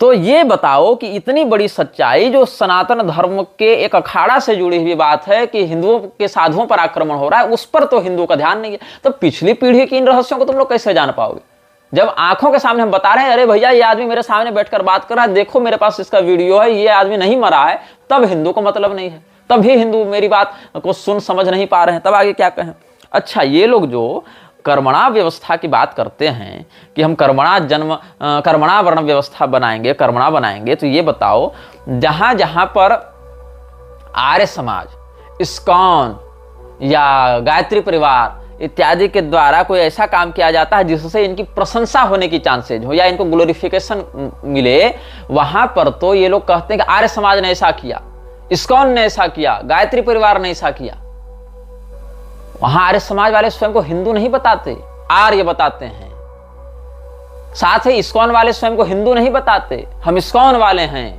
तो ये बताओ कि इतनी बड़ी सच्चाई जो सनातन धर्म के एक अखाड़ा से जुड़ी हुई बात है कि हिंदुओं के साधुओं पर आक्रमण हो रहा है, उस पर तो हिंदुओं का ध्यान नहीं है। तो पिछली पीढ़ी की इन रहस्यों को तुम लोग कैसे जान पाओगे? जब आंखों के सामने हम बता रहे हैं, अरे भैया ये आदमी मेरे सामने बैठकर बात कर रहा है, देखो मेरे पास इसका वीडियो है, ये आदमी नहीं मरा है, तब हिंदू को मतलब नहीं है, तब भी हिंदू मेरी बात को सुन समझ नहीं पा रहे हैं, तब आगे क्या कहें? अच्छा, ये लोग जो कर्मणा व्यवस्था की बात करते हैं कि हम कर्मणा वर्ण व्यवस्था बनाएंगे, कर्मणा बनाएंगे, तो ये बताओ जहां जहां पर आर्य समाज, इस्कॉन या गायत्री परिवार इत्यादि के द्वारा कोई ऐसा काम किया जाता है जिससे इनकी प्रशंसा होने की चांसेज हो या इनको ग्लोरिफिकेशन मिले, वहां पर तो ये लोग कहते हैं कि आर्य समाज ने ऐसा किया, इस्कॉन ने ऐसा किया, गायत्री परिवार ने ऐसा किया। वहां आर्य समाज वाले स्वयं को हिंदू नहीं बताते, आर्य बताते हैं। साथ ही इस्कॉन वाले स्वयं को हिंदू नहीं बताते, हम इस्कॉन वाले हैं,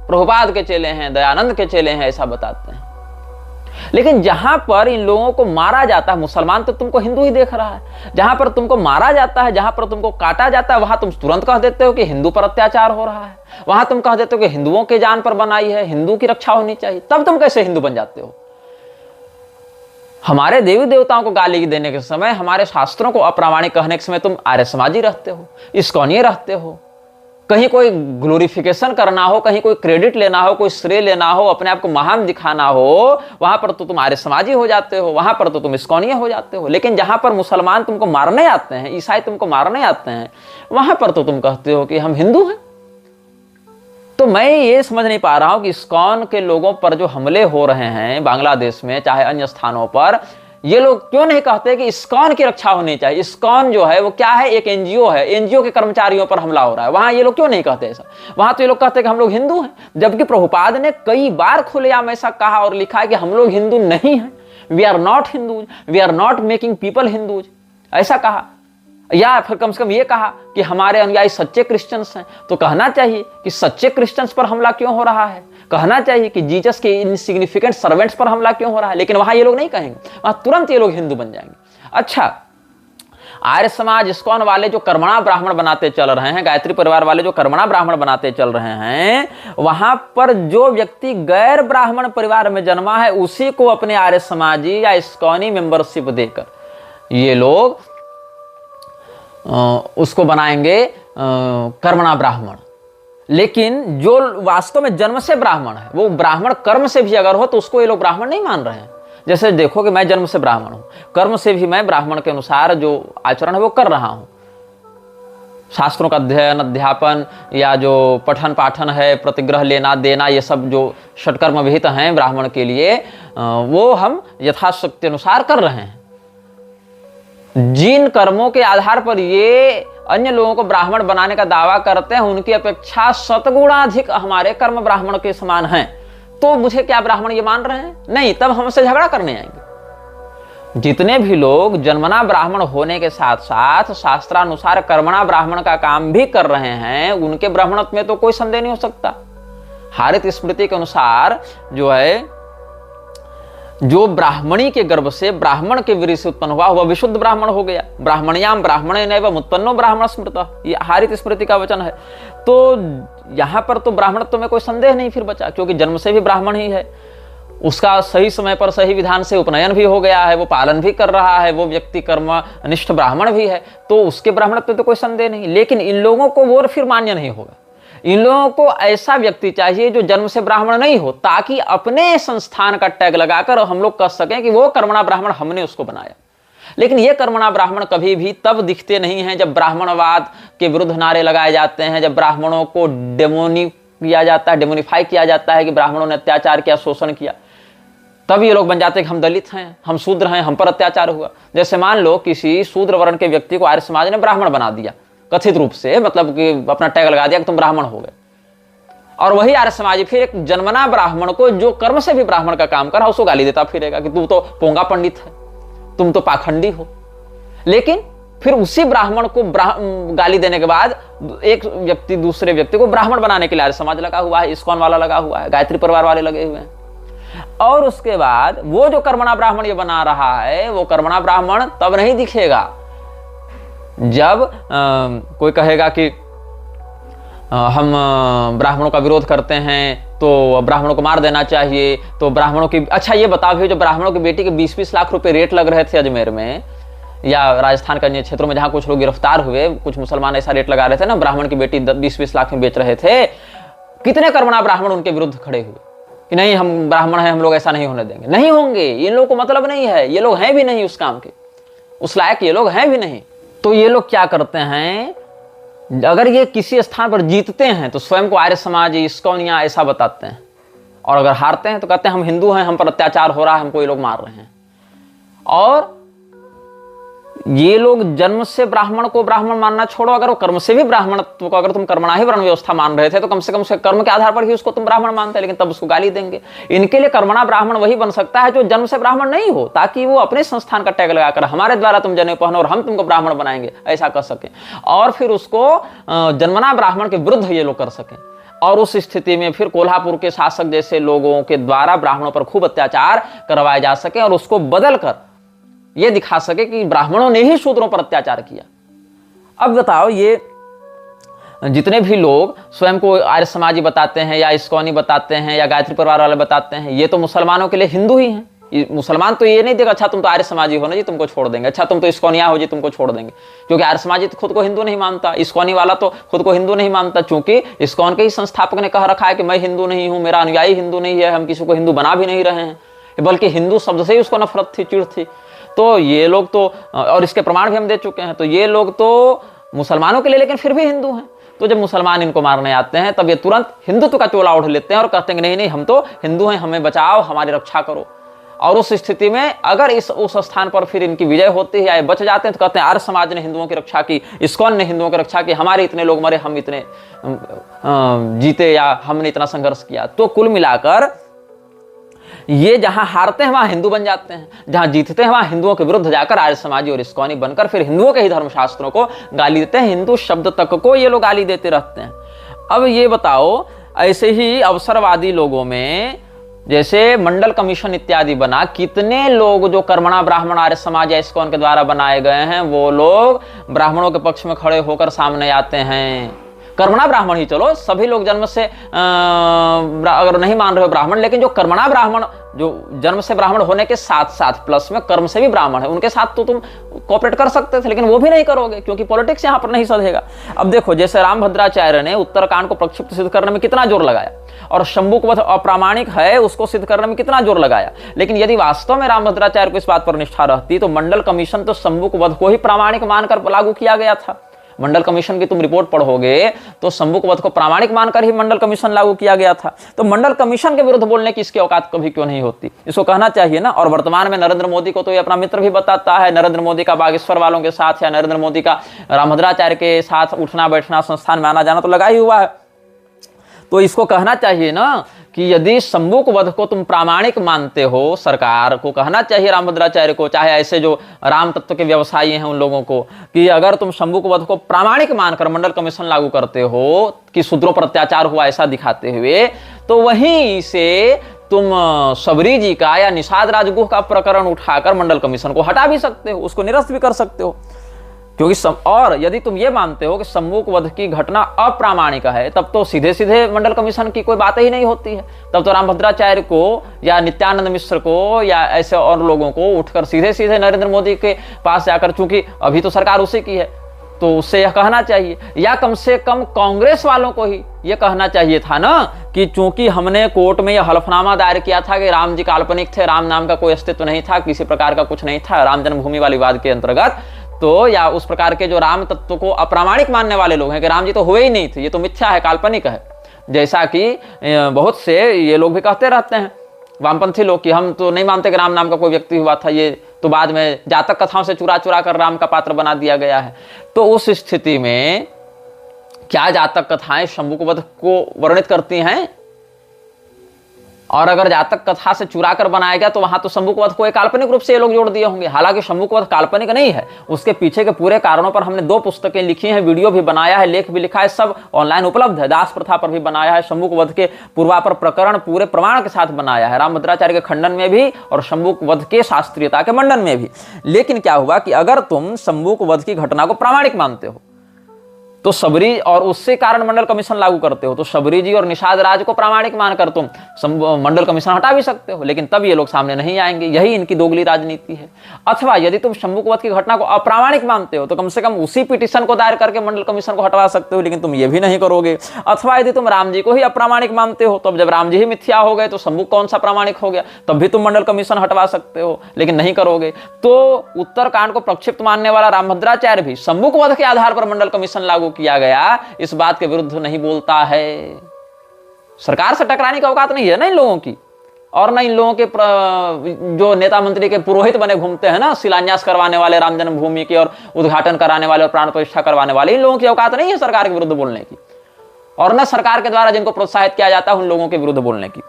प्रभुपाद के चेले हैं, दयानंद के चेले हैं, ऐसा बताते हैं। लेकिन जहां पर इन लोगों को मारा जाता है, मुसलमान तो तुमको हिंदू ही देख रहा है, जहां पर तुमको मारा जाता है, जहां पर तुमको काटा जाता है, वहां तुम तुरंत कह देते हो कि हिंदू पर अत्याचार हो रहा है, वहां तुम कह देते हो कि हिंदुओं के जान पर बनाई है, हिंदू की रक्षा होनी चाहिए। तब तुम कैसे हिंदू बन जाते हो? हमारे देवी देवताओं को गाली देने के समय, हमारे शास्त्रों को अप्रामाणिक कहने के समय तुम आर्य समाजी रहते हो, इस्कॉनीय रहते हो। कहीं कोई ग्लोरिफिकेशन करना हो, कहीं कोई क्रेडिट लेना हो, कोई श्रेय लेना हो, अपने आप को महान दिखाना हो, वहां पर तो तुम आर्य समाजी हो जाते हो, वहां पर तो तुम इस्कॉनीय हो जाते हो। लेकिन जहां पर मुसलमान तुमको मारने आते हैं, ईसाई तुमको मारने आते हैं, वहां पर तो तुम कहते हो कि हम हिंदू हैं। तो मैं ये समझ नहीं पा रहा हूं कि इस्कॉन के लोगों पर जो हमले हो रहे हैं बांग्लादेश में, चाहे अन्य स्थानों पर, ये लोग क्यों नहीं कहते कि इस्कॉन की रक्षा होनी चाहिए? इस्कॉन जो है वो क्या है? एक एनजीओ है, एनजीओ के कर्मचारियों पर हमला हो रहा है, वहां ये लोग क्यों नहीं कहते ऐसा? वहां तो ये लोग कहते हैं कि हम लोग हिंदू हैं, जबकि प्रभुपाद ने कई बार खुलेआम ऐसा कहा और लिखा है कि हम लोग हिंदू नहीं हैं, we are not Hindus, we are not making people Hindus, ऐसा कहा। या फिर कम से कम ये कहा कि हमारे अनुयायी सच्चे क्रिश्चियंस हैं। तो कहना चाहिए कि सच्चे क्रिश्चियंस पर हमला क्यों हो रहा है, कहना चाहिए कि जीसस के इनसिग्निफिकेंट सर्वेंट्स पर हमला क्यों हो रहा है। लेकिन वहां ये लोग नहीं कहेंगे, वहां तुरंत ये लोग हिंदू बन जाएंगे। अच्छा, आर्य समाज इस्कॉन वाले जो कर्मणा ब्राह्मण बनाते चल रहे हैं, गायत्री परिवार वाले जो कर्मणा ब्राह्मण बनाते चल रहे हैं, वहां पर जो व्यक्ति गैर ब्राह्मण परिवार में जन्मा है, उसी को अपने आर्य समाजी या इस्कॉनी मेंबरशिप देकर ये लोग उसको बनाएंगे कर्मणा ब्राह्मण। लेकिन जो वास्तव में जन्म से ब्राह्मण है, वो ब्राह्मण कर्म से भी अगर हो तो उसको ये लोग ब्राह्मण नहीं मान रहे हैं। जैसे देखो कि मैं जन्म से ब्राह्मण हूं, कर्म से भी मैं ब्राह्मण के अनुसार जो आचरण है वो कर रहा हूं, शास्त्रों का अध्ययन अध्यापन या जो पठन पाठन है, प्रतिग्रह लेना देना, ये सब जो षटकर्म विहित हैं ब्राह्मण के लिए, वो हम यथाशक्ति अनुसार कर रहे हैं। जिन कर्मों के आधार पर ये अन्य लोगों को ब्राह्मण बनाने का दावा करते हैं, उनकी अपेक्षा शतगुणाधिक हमारे कर्म ब्राह्मण के समान हैं, तो मुझे क्या ब्राह्मण ये मान रहे हैं? नहीं, तब हमसे झगड़ा करने आएंगे। जितने भी लोग जन्मना ब्राह्मण होने के साथ साथ शास्त्रानुसार कर्मणा ब्राह्मण का काम भी कर रहे हैं, उनके ब्राह्मणत्व में तो कोई संदेह नहीं हो सकता। हारित स्मृति के अनुसार जो है, जो ब्राह्मणी के गर्भ से ब्राह्मण के वीर्य से उत्पन्न हुआ, वह विशुद्ध ब्राह्मण हो गया। ब्राह्मण्याम ब्राह्मणे नैव उत्पन्नो ब्राह्मण स्मृतः, ये हारित स्मृति का वचन है। तो यहां पर तो ब्राह्मणत्व में कोई संदेह नहीं फिर बचा, क्योंकि जन्म से भी ब्राह्मण ही है, उसका सही समय पर सही विधान से उपनयन भी हो गया है, वो पालन भी कर रहा है, वो व्यक्ति कर्मनिष्ठ ब्राह्मण भी है, तो उसके ब्राह्मणत्व में तो कोई संदेह नहीं। लेकिन इन लोगों को वो फिर मान्य नहीं होगा। इन लोगों को ऐसा व्यक्ति चाहिए जो जन्म से ब्राह्मण नहीं हो, ताकि अपने संस्थान का टैग लगाकर हम लोग कह सकें कि वो कर्मणा ब्राह्मण हमने उसको बनाया। लेकिन ये कर्मणा ब्राह्मण कभी भी तब दिखते नहीं हैं जब ब्राह्मणवाद के विरुद्ध नारे लगाए जाते हैं, जब ब्राह्मणों को डेमोनिफाई किया जाता है कि ब्राह्मणों ने अत्याचार किया, शोषण किया, तब ये लोग बन जाते हैं कि हम दलित हैं, हम शूद्र हैं, हम पर अत्याचार हुआ। जैसे मान लो किसी शूद्र वर्ण के व्यक्ति को आर्य समाज ने ब्राह्मण बना दिया, कथित रूप से, मतलब कि अपना टैग लगा दिया कि तुम ब्राह्मण हो गए, और वही आर्य समाजी फिर एक जन्मना ब्राह्मण को, जो कर्म से भी ब्राह्मण का काम कर रहा, उसको गाली देता फिरेगा कि तू तो पोंगा पंडित है, तुम तो पाखंडी हो। लेकिन फिर उसी ब्राह्मण को गाली देने के बाद एक व्यक्ति दूसरे व्यक्ति को ब्राह्मण बनाने के लिए आर्य समाज लगा हुआ है, इस्कॉन वाला लगा हुआ है, गायत्री परिवार वाले लगे हुए हैं। और उसके बाद वो जो कर्मणा ब्राह्मण ये बना रहा है, वो कर्मणा ब्राह्मण तब नहीं दिखेगा जब कोई कहेगा कि हम ब्राह्मणों का विरोध करते हैं तो ब्राह्मणों को मार देना चाहिए। तो ब्राह्मणों की, अच्छा ये बताओ भी, जो ब्राह्मणों की बेटी के 20-20 लाख रुपए रेट लग रहे थे अजमेर में या राजस्थान के अन्य क्षेत्रों में, जहां कुछ लोग गिरफ्तार हुए, कुछ मुसलमान ऐसा रेट लगा रहे थे ना, ब्राह्मण की बेटी 20-20 लाख में बेच रहे थे। कितने कर्मणा ब्राह्मण उनके विरुद्ध खड़े हुए कि नहीं, हम ब्राह्मण हैं, हम लोग ऐसा नहीं होने देंगे। नहीं होंगे, इन लोगों को मतलब नहीं है, ये लोग हैं भी नहीं उस काम के, उस लायक ये लोग हैं भी नहीं। तो ये लोग क्या करते हैं, अगर ये किसी स्थान पर जीतते हैं तो स्वयं को आर्य समाज, इस्कॉन या ऐसा बताते हैं, और अगर हारते हैं तो कहते हैं हम हिंदू हैं, हम पर अत्याचार हो रहा है, हमको ये लोग मार रहे हैं। और ये लोग जन्म से ब्राह्मण को ब्राह्मण मानना छोड़ो, अगर वो कर्म से भी ब्राह्मणत्व को अगर तुम कर्मणा ही वर्ण व्यवस्था मान रहे थे तो कम से कम उसके कर्म के आधार पर ही उसको तुम ब्राह्मण मानते, लेकिन तब उसको गाली देंगे। इनके लिए कर्मणा ब्राह्मण वही बन सकता है जो जन्म से ब्राह्मण नहीं हो, ताकि वो अपने संस्थान का टैग लगाकर हमारे द्वारा तुम जनेऊ पहनो और हम तुमको ब्राह्मण बनाएंगे ऐसा कर सके, और फिर उसको जन्मना ब्राह्मण के विरुद्ध ये लोग कर सकें। और उस स्थिति में फिर कोल्हापुर के शासक जैसे लोगों के द्वारा ब्राह्मणों पर खूब अत्याचार करवाए जा सके और उसको बदल कर ये दिखा सके कि ब्राह्मणों ने ही शूद्रों पर अत्याचार किया। अब बताओ, ये जितने भी लोग स्वयं को आर्य समाजी बताते हैं या इस्कॉनी बताते हैं या गायत्री परिवार वाले बताते हैं, ये तो मुसलमानों के लिए हिंदू ही हैं। मुसलमान तो ये नहीं देगा अच्छा तुम तो आर्य समाजी हो ना जी, तुमको छोड़ देंगे, अच्छा तुम तो इस्कॉनिया हो जी, तुमको छोड़ देंगे, क्योंकि आर्य समाजी तो खुद को हिंदू नहीं मानता, इस्कॉनी वाला तो खुद को हिंदू नहीं मानता, क्योंकि इस्कॉन के ही संस्थापक ने कह रखा है कि मैं हिंदू नहीं हूं, मेरा अनुयायी हिंदू नहीं है, हम किसी को हिंदू बना भी नहीं रहे हैं, बल्कि हिंदू शब्द से ही उसको नफरत थी, चिढ़ थी। तो ये लोग तो, और इसके प्रमाण भी हम दे चुके हैं, तो ये लोग तो मुसलमानों के लिए लेकिन फिर भी हिंदू हैं। तो जब मुसलमान इनको मारने आते हैं तब ये तुरंत हिंदुत्व का चोला ओढ़ लेते हैं और कहते हैं नहीं नहीं हम तो हिंदू हैं, हमें बचाओ, हमारी रक्षा करो। और उस स्थिति में अगर उस स्थान पर फिर इनकी विजय होती है या बच जाते हैं तो कहते हैं आर्य समाज ने हिंदुओं की रक्षा की, इस्कॉन ने हिंदुओं की रक्षा की, हमारे इतने लोग मरे, हम इतने जीते या हमने इतना संघर्ष किया। तो कुल मिलाकर ये जहां हारते हैं वहां हिंदू बन जाते हैं, जहां जीतते हैं वहां हिंदुओं के विरुद्ध जाकर आर्य समाजी और इस्कॉनी बनकर फिर हिंदुओं के ही धर्मशास्त्रों को गाली देते हैं, हिंदू शब्द तक को ये लोग गाली देते रहते हैं। अब ये बताओ, ऐसे ही अवसरवादी लोगों में जैसे मंडल कमीशन इत्यादि बना, कितने लोग जो कर्मणा ब्राह्मण आर्य समाज या इस्कॉन के द्वारा बनाए गए हैं वो लोग ब्राह्मणों के पक्ष में खड़े होकर सामने आते हैं। कर्मणा ब्राह्मण ही चलो, सभी लोग जन्म से अगर नहीं मान रहे हो ब्राह्मण, लेकिन जो कर्मणा ब्राह्मण, जो जन्म से ब्राह्मण होने के साथ साथ प्लस में कर्म से भी ब्राह्मण है, उनके साथ तो तुम कोऑपरेट कर सकते थे, लेकिन वो भी नहीं करोगे क्योंकि पॉलिटिक्स यहां पर नहीं सधेगा। अब देखो, जैसे रामभद्राचार्य ने उत्तरकांड को प्रक्षिप्त सिद्ध करने में कितना जोर लगाया और शंभुक वध अप्रामाणिक है उसको सिद्ध करने में कितना जोर लगाया, लेकिन यदि वास्तव में रामभद्राचार्य को इस बात पर निष्ठा रहती तो मंडल कमीशन तो शंभुक वध को ही प्रामाणिक मानकर लागू किया गया था। मंडल कमीशन की तुम रिपोर्ट पढ़ोगे तो शंभुक वध को प्रामाणिक मानकर ही मंडल कमीशन लागू किया गया था। तो मंडल कमीशन के विरुद्ध बोलने की इसकी औकात कभी क्यों नहीं होती, इसको कहना चाहिए ना। और वर्तमान में नरेंद्र मोदी को तो ये अपना मित्र भी बताता है, नरेंद्र मोदी का बागेश्वर वालों के साथ या नरेंद्र मोदी का रामभद्राचार्य के साथ उठना बैठना, संस्थान में आना जाना तो लगा ही हुआ है। तो इसको कहना चाहिए ना कि यदि शंभुक वध को तुम प्रामाणिक मानते हो, सरकार को कहना चाहिए रामभद्राचार्य को, चाहे ऐसे जो राम तत्व के व्यवसायी हैं उन लोगों को, कि अगर तुम शंभुक वध को प्रामाणिक मानकर मंडल कमीशन लागू करते हो कि शूद्रों पर अत्याचार हुआ ऐसा दिखाते हुए, तो वहीं से तुम सबरी जी का या निषाद राजगुह का प्रकरण उठाकर मंडल कमीशन को हटा भी सकते हो, उसको निरस्त भी कर सकते हो। क्योंकि और यदि तुम ये मानते हो कि शंभुक वध की घटना अप्रामाणिक है, तब तो सीधे सीधे मंडल कमीशन की कोई बात ही नहीं होती है। तब तो रामभद्राचार्य को या नित्यानंद मिश्र को या ऐसे और लोगों को उठकर सीधे सीधे नरेंद्र मोदी के पास जाकर, चूंकि अभी तो सरकार उसी की है, तो उससे यह कहना चाहिए, या कम से कम कांग्रेस वालों को ही यह कहना चाहिए था ना कि चूंकि हमने कोर्ट में यह हलफनामा दायर किया था कि राम जी काल्पनिक थे, राम नाम का कोई अस्तित्व नहीं था, किसी प्रकार का कुछ नहीं था राम जन्मभूमि वाली विवाद के अंतर्गत, तो या उस प्रकार के जो राम तत्व को अप्रामाणिक मानने वाले लोग हैं कि राम जी तो हुए ही नहीं थे, ये तो मिथ्या है, काल्पनिक है, जैसा कि बहुत से ये लोग भी कहते रहते हैं वामपंथी लोग कि हम तो नहीं मानते कि राम नाम का कोई व्यक्ति हुआ था, ये तो बाद में जातक कथाओं से चुरा चुरा कर राम का पात्र बना दिया गया है। तो उस स्थिति में क्या जातक कथाएं शंभुक वध को वर्णित करती हैं? और अगर जातक कथा से चुरा कर बनाया गया तो वहां तो शंभुक वध को एक काल्पनिक रूप से ये लोग जोड़ दिए होंगे। हालांकि शंभुक वध काल्पनिक नहीं है, उसके पीछे के पूरे कारणों पर हमने 2 पुस्तकें लिखी हैं, वीडियो भी बनाया है, लेख भी लिखा है, सब ऑनलाइन उपलब्ध है। दास प्रथा पर भी बनाया है, शंभुक वध के पूर्वापर प्रकरण पूरे प्रमाण के साथ बनाया है, रामभद्राचार्य के खंडन में भी और शंभुक वध के शास्त्रीयता के मंडन में भी। लेकिन क्या हुआ कि अगर तुम शंभुक वध की घटना को प्रामाणिक मानते हो तो सबरी और उससे कारण मंडल कमीशन लागू करते हो, तो सबरी जी और निषाद राज को प्रामाणिक मानकर तुम मंडल कमीशन हटा भी सकते हो, लेकिन तब ये लोग सामने नहीं आएंगे। यही इनकी दोगली राजनीति है। अथवा यदि तुम शंभुक वध की घटना को अप्रामाणिक मानते हो तो कम से कम उसी पिटीशन को दायर करके मंडल कमीशन को हटवा सकते हो, लेकिन तुम ये भी नहीं करोगे। अथवा यदि तुम राम जी को ही अप्रामाणिक मानते हो तो अब जब राम जी ही मिथ्या हो गए तो शंभुक कौन सा प्रामाणिक हो गया, तब भी तुम मंडल कमीशन हटवा सकते हो, लेकिन नहीं करोगे। तो उत्तरकांड को प्रक्षिप्त मानने वाला रामभद्राचार्य भी शंभुक वध के आधार पर मंडल कमीशन लागू किया गया इस बात के विरुद्ध नहीं बोलता है। सरकार से टकराने की औकात नहीं है ना इन लोगों की। और ना इन लोगों के जो नेता मंत्री के पुरोहित बने घूमते हैं ना, शिलान्यास करवाने वाले राम जन्मभूमि की और उद्घाटन कराने वाले और प्राण प्रतिष्ठा करवाने वाले, इन लोगों की औकात नहीं है सरकार के विरुद्ध बोलने की, और ना सरकार के द्वारा जिनको प्रोत्साहित किया जाता है उन लोगों के विरुद्ध बोलने की।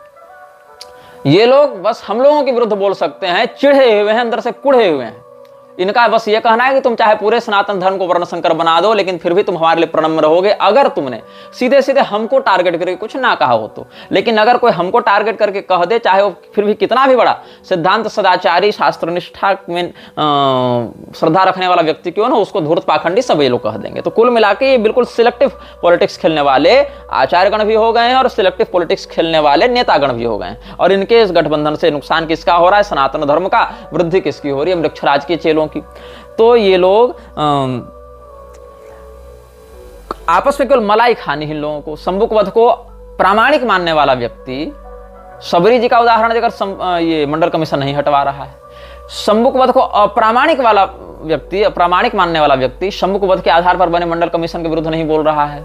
ये लोग बस हम लोगों के विरुद्ध बोल सकते हैं, चिढ़े हुए हैं, अंदर से कुढ़े हुए हैं। इनका बस ये कहना है कि तुम चाहे पूरे सनातन धर्म को वर्णशंकर बना दो, लेकिन फिर भी तुम हमारे लिए प्रणम्य रहोगे अगर तुमने सीधे सीधे हमको टारगेट करके कुछ ना कहा हो तो। लेकिन अगर कोई हमको टारगेट करके कह दे, चाहे वो फिर भी कितना भी बड़ा सिद्धांत सदाचारी शास्त्रनिष्ठा में श्रद्धा रखने वाला व्यक्ति क्यों ना, उसको धूर्त पाखंडी सब ये लोग कह देंगे। तो कुल मिला के ये बिल्कुल सिलेक्टिव पॉलिटिक्स खेलने वाले आचार्यगण भी हो गए हैं और सिलेक्टिव पॉलिटिक्स खेलने वाले नेतागण भी हो गए हैं। और इनके इस गठबंधन से नुकसान किसका हो रहा है? सनातन धर्म का। वृद्धि किसकी हो रही है? वृक्षराज के चेलों की। तो ये लोग आपस में केवल मलाई खानी इन लोगों को। शंभुक वध को प्रामाणिक मानने वाला व्यक्ति, सबरी जी का उदाहरण देकर ये मंडल कमीशन नहीं हटवा रहा है। शंभुक वध को अप्रामाणिक वाला व्यक्ति, अप्रामाणिक मानने वाला व्यक्ति शंभुक वध के आधार पर बने मंडल कमीशन के विरुद्ध नहीं बोल रहा है।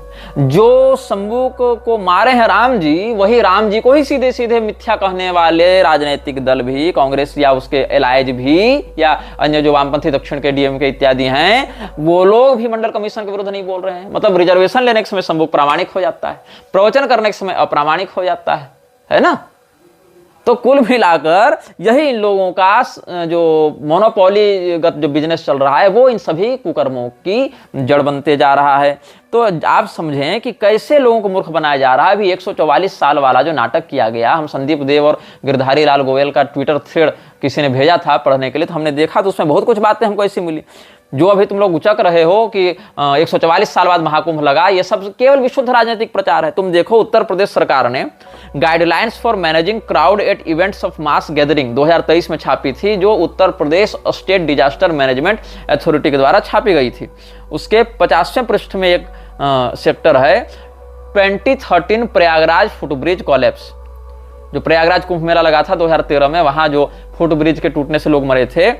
जो शंभुक को मारे हैं राम जी, वही राम जी को ही सीधे सीधे मिथ्या कहने वाले राजनीतिक दल भी, कांग्रेस या उसके एलाइज भी, या अन्य जो वामपंथी दक्षिण के डीएमके इत्यादि हैं, वो लोग भी मंडल कमीशन के विरुद्ध नहीं बोल रहे हैं। मतलब रिजर्वेशन लेने के समय शंभुक प्रामाणिक हो जाता है, प्रवचन करने के समय अप्रामाणिक हो जाता है ना। तो कुल मिलाकर यही इन लोगों का जो मोनोपोलीगत जो बिजनेस चल रहा है, वो इन सभी कुकर्मों की जड़ बनते जा रहा है। तो आप समझें कि कैसे लोगों को मूर्ख बनाया जा रहा है। अभी 144 साल वाला जो नाटक किया गया, हम संदीप देव और गिरधारी लाल गोयल का ट्विटर थ्रेड किसी ने भेजा था पढ़ने के लिए, तो हमने देखा तो उसमें बहुत कुछ बातें हमको ऐसी मिली जो अभी तुम लोग उचक रहे हो कि 144 साल बाद महाकुंभ लगा। ये सब केवल विशुद्ध राजनीतिक प्रचार है। तुम देखो, उत्तर प्रदेश सरकार ने guidelines for managing crowd at events of mass gathering 2023 में छापी थी, जो Uttar Pradesh state disaster management authority के द्वारा छापी गई थी। उसके 50वें पृष्ठ में एक सेक्टर है 2013 प्रयागराज फुटब्रिज कोलैप्स। जो प्रयागराज कुंभ मेला लगा था 2013 में, वहां जो फुटब्रिज के टूटने से लोग मरे थे,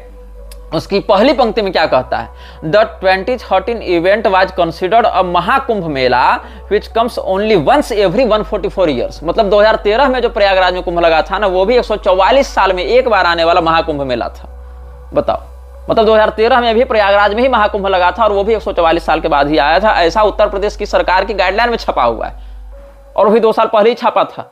उसकी पहली पंक्ति में क्या कहता है? The 2013 event was considered a Mahakumbh Mela which comes only once every 144 years. मतलब 2013 में जो प्रयागराज में कुंभ लगा था ना, वो भी 144 साल में एक बार आने वाला महाकुंभ मेला था। बताओ, मतलब 2013 में भी प्रयागराज में ही महाकुंभ लगा था और वो भी 144 साल के बाद ही आया था। ऐसा उत्तर प्रदेश की सरकार की गाइडलाइन में छपा हुआ है, और वो भी 2 साल पहले ही छपा था।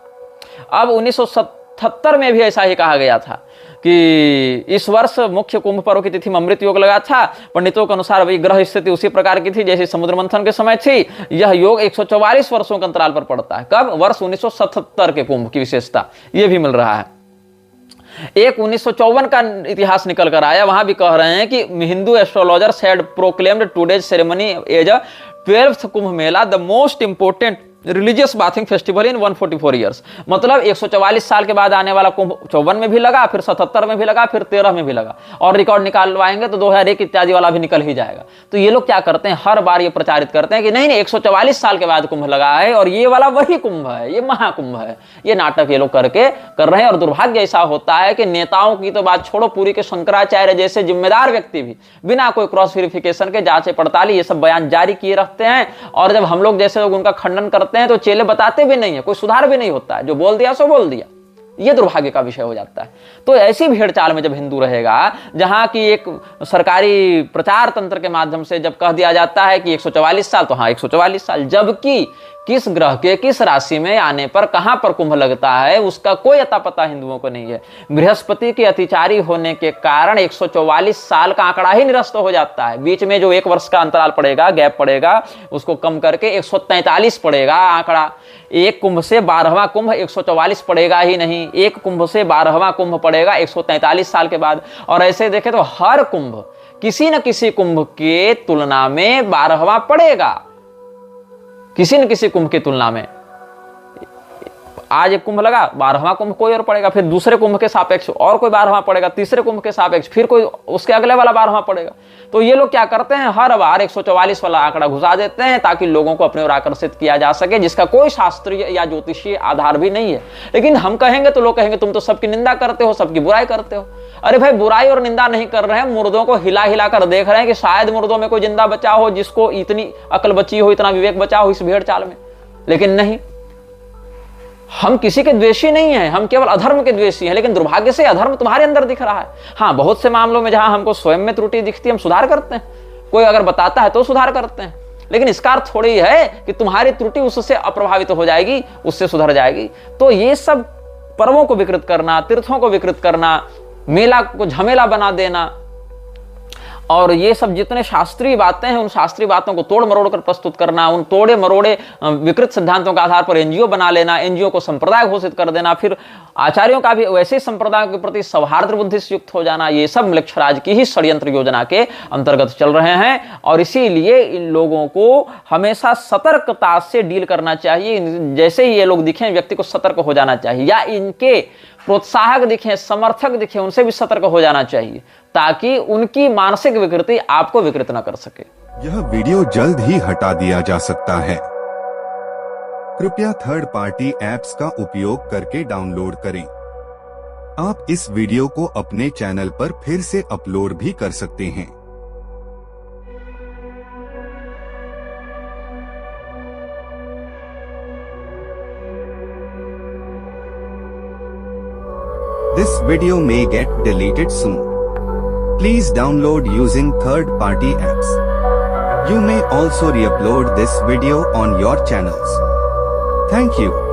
अब 1977 में भी ऐसा ही कहा गया था कि इस वर्ष मुख्य कुंभ पर्व की तिथि में अमृत योग लगा था। पंडितों के अनुसार वही ग्रह स्थिति उसी प्रकार की थी जैसे समुद्र मंथन के समय थी। यह योग 144 वर्षों के अंतराल पर पड़ता है। कब? वर्ष 1977 के कुंभ की विशेषता ये भी मिल रहा है। एक 1954 का इतिहास निकल कर आया, वहां भी कह रहे हैं कि Hindu astrologers had proclaimed today's ceremony as a 12th Kumbh Mela the most important religious bathing festival in 144 years. मतलब 144 साल के बाद आने वाला कुंभ 54 में भी लगा, फिर 77 में भी लगा, फिर 13 में भी लगा, और रिकॉर्ड निकालवाएंगे तो 2001 इत्यादि वाला भी निकल ही जाएगा। तो ये लोग क्या करते हैं, हर बार ये प्रचारित करते हैं कि नहीं 144 साल के बाद कुंभ लगा है और ये वाला वही कुंभ है, ये महाकुंभ है। ये नाटक ये लोग कर रहे हैं। और दुर्भाग्य ऐसा होता है कि नेताओं की तो बात छोड़ो, पूरी के शंकराचार्य जैसे जिम्मेदार व्यक्ति भी बिना कोई क्रॉस वेरिफिकेशन के, जांच पड़ताल, ये सब बयान जारी किए रखते हैं। और जब हम लोग जैसे लोग उनका खंडन करते हैं तो चेले बताते भी नहीं है, कोई सुधार भी नहीं होता है। जो बोल दिया सो बोल दिया। ये दुर्भाग्य का विषय हो जाता है। तो ऐसी भेड़ चाल में जब हिंदू रहेगा, जहां की एक सरकारी प्रचार तंत्र के माध्यम से जब कह दिया जाता है कि 144 साल, तो हाँ 144 साल, जबकि किस ग्रह के किस राशि में आने पर कहां पर कुंभ लगता है उसका कोई अता पता हिंदुओं को नहीं है। बृहस्पति के अतिचारी होने के कारण 144 साल का आंकड़ा ही निरस्त हो जाता है। बीच में जो 1 वर्ष का अंतराल पड़ेगा, गैप पड़ेगा, उसको कम करके 143 पड़ेगा आंकड़ा। एक कुंभ से 12वां कुंभ 144 पड़ेगा ही नहीं, एक कुंभ से 12वां कुंभ पड़ेगा 143 साल के बाद। और ऐसे देखें तो हर कुंभ किसी न किसी कुंभ के तुलना में 12वां पड़ेगा, किसी न किसी कुंभ की तुलना में। आज एक कुंभ लगा, 12वां कुंभ कोई और पड़ेगा, फिर दूसरे कुंभ के सापेक्ष और कोई 12वां पड़ेगा, तीसरे कुंभ के सापेक्ष फिर कोई उसके अगले वाला 12वां पड़ेगा। तो ये लोग क्या करते हैं, हर बार 144 वाला आंकड़ा घुसा देते हैं ताकि लोगों को अपने ओर आकर्षित किया जा सके, जिसका कोई शास्त्रीय या ज्योतिषीय आधार भी नहीं है। लेकिन हम कहेंगे तो लोग कहेंगे तुम तो सबकी निंदा करते हो, सबकी बुराई करते हो। अरे भाई, बुराई और निंदा नहीं कर रहे हैं, मुर्दों को हिला हिला कर देख रहे हैं कि शायद मुर्दों में कोई जिंदा बचा हो, जिसको इतनी अकल बची हो, इतना विवेक बचा हो इस भेड़ चाल में। लेकिन नहीं, हम किसी के द्वेषी नहीं हैं, हम केवल अधर्म के द्वेषी हैं, लेकिन दुर्भाग्य से अधर्म तुम्हारे अंदर दिख रहा है। हाँ, बहुत से मामलों में जहां हमको स्वयं में त्रुटि दिखती है हम सुधार करते हैं, कोई अगर बताता है तो सुधार करते हैं, लेकिन इसका अर्थ थोड़ी है कि तुम्हारी त्रुटि उससे अप्रभावित हो जाएगी, उससे सुधर जाएगी। तो ये सब पर्वों को विकृत करना, तीर्थों को विकृत करना, मेला को झमेला बना देना, और ये सब जितने शास्त्रीय बातें हैं उन शास्त्रीय बातों को तोड़ मरोड़ कर प्रस्तुत करना, उन तोड़े मरोड़े विकृत सिद्धांतों के आधार पर एनजीओ बना लेना, एनजीओ को संप्रदाय घोषित कर देना, फिर आचार्यों का भी वैसे ही संप्रदायों के प्रति सौहार्द बुद्धि से युक्त हो जाना, ये सब म्लेच्छराज की ही षड्यंत्र योजना के अंतर्गत चल रहे हैं। और इसीलिए इन लोगों को हमेशा सतर्कता से डील करना चाहिए। जैसे ही ये लोग दिखें व्यक्ति को सतर्क हो जाना चाहिए, या इनके प्रोत्साहक दिखें, समर्थक दिखें, उनसे भी सतर्क हो जाना चाहिए, ताकि उनकी मानसिक विकृति आपको विकृत न कर सके। यह वीडियो जल्द ही हटा दिया जा सकता है। कृपया थर्ड पार्टी ऐप्स का उपयोग करके डाउनलोड करें। आप इस वीडियो को अपने चैनल पर फिर से अपलोड भी कर सकते हैं। This video may get deleted soon. Please download using third-party apps. You may also re-upload this video on your channels. Thank you.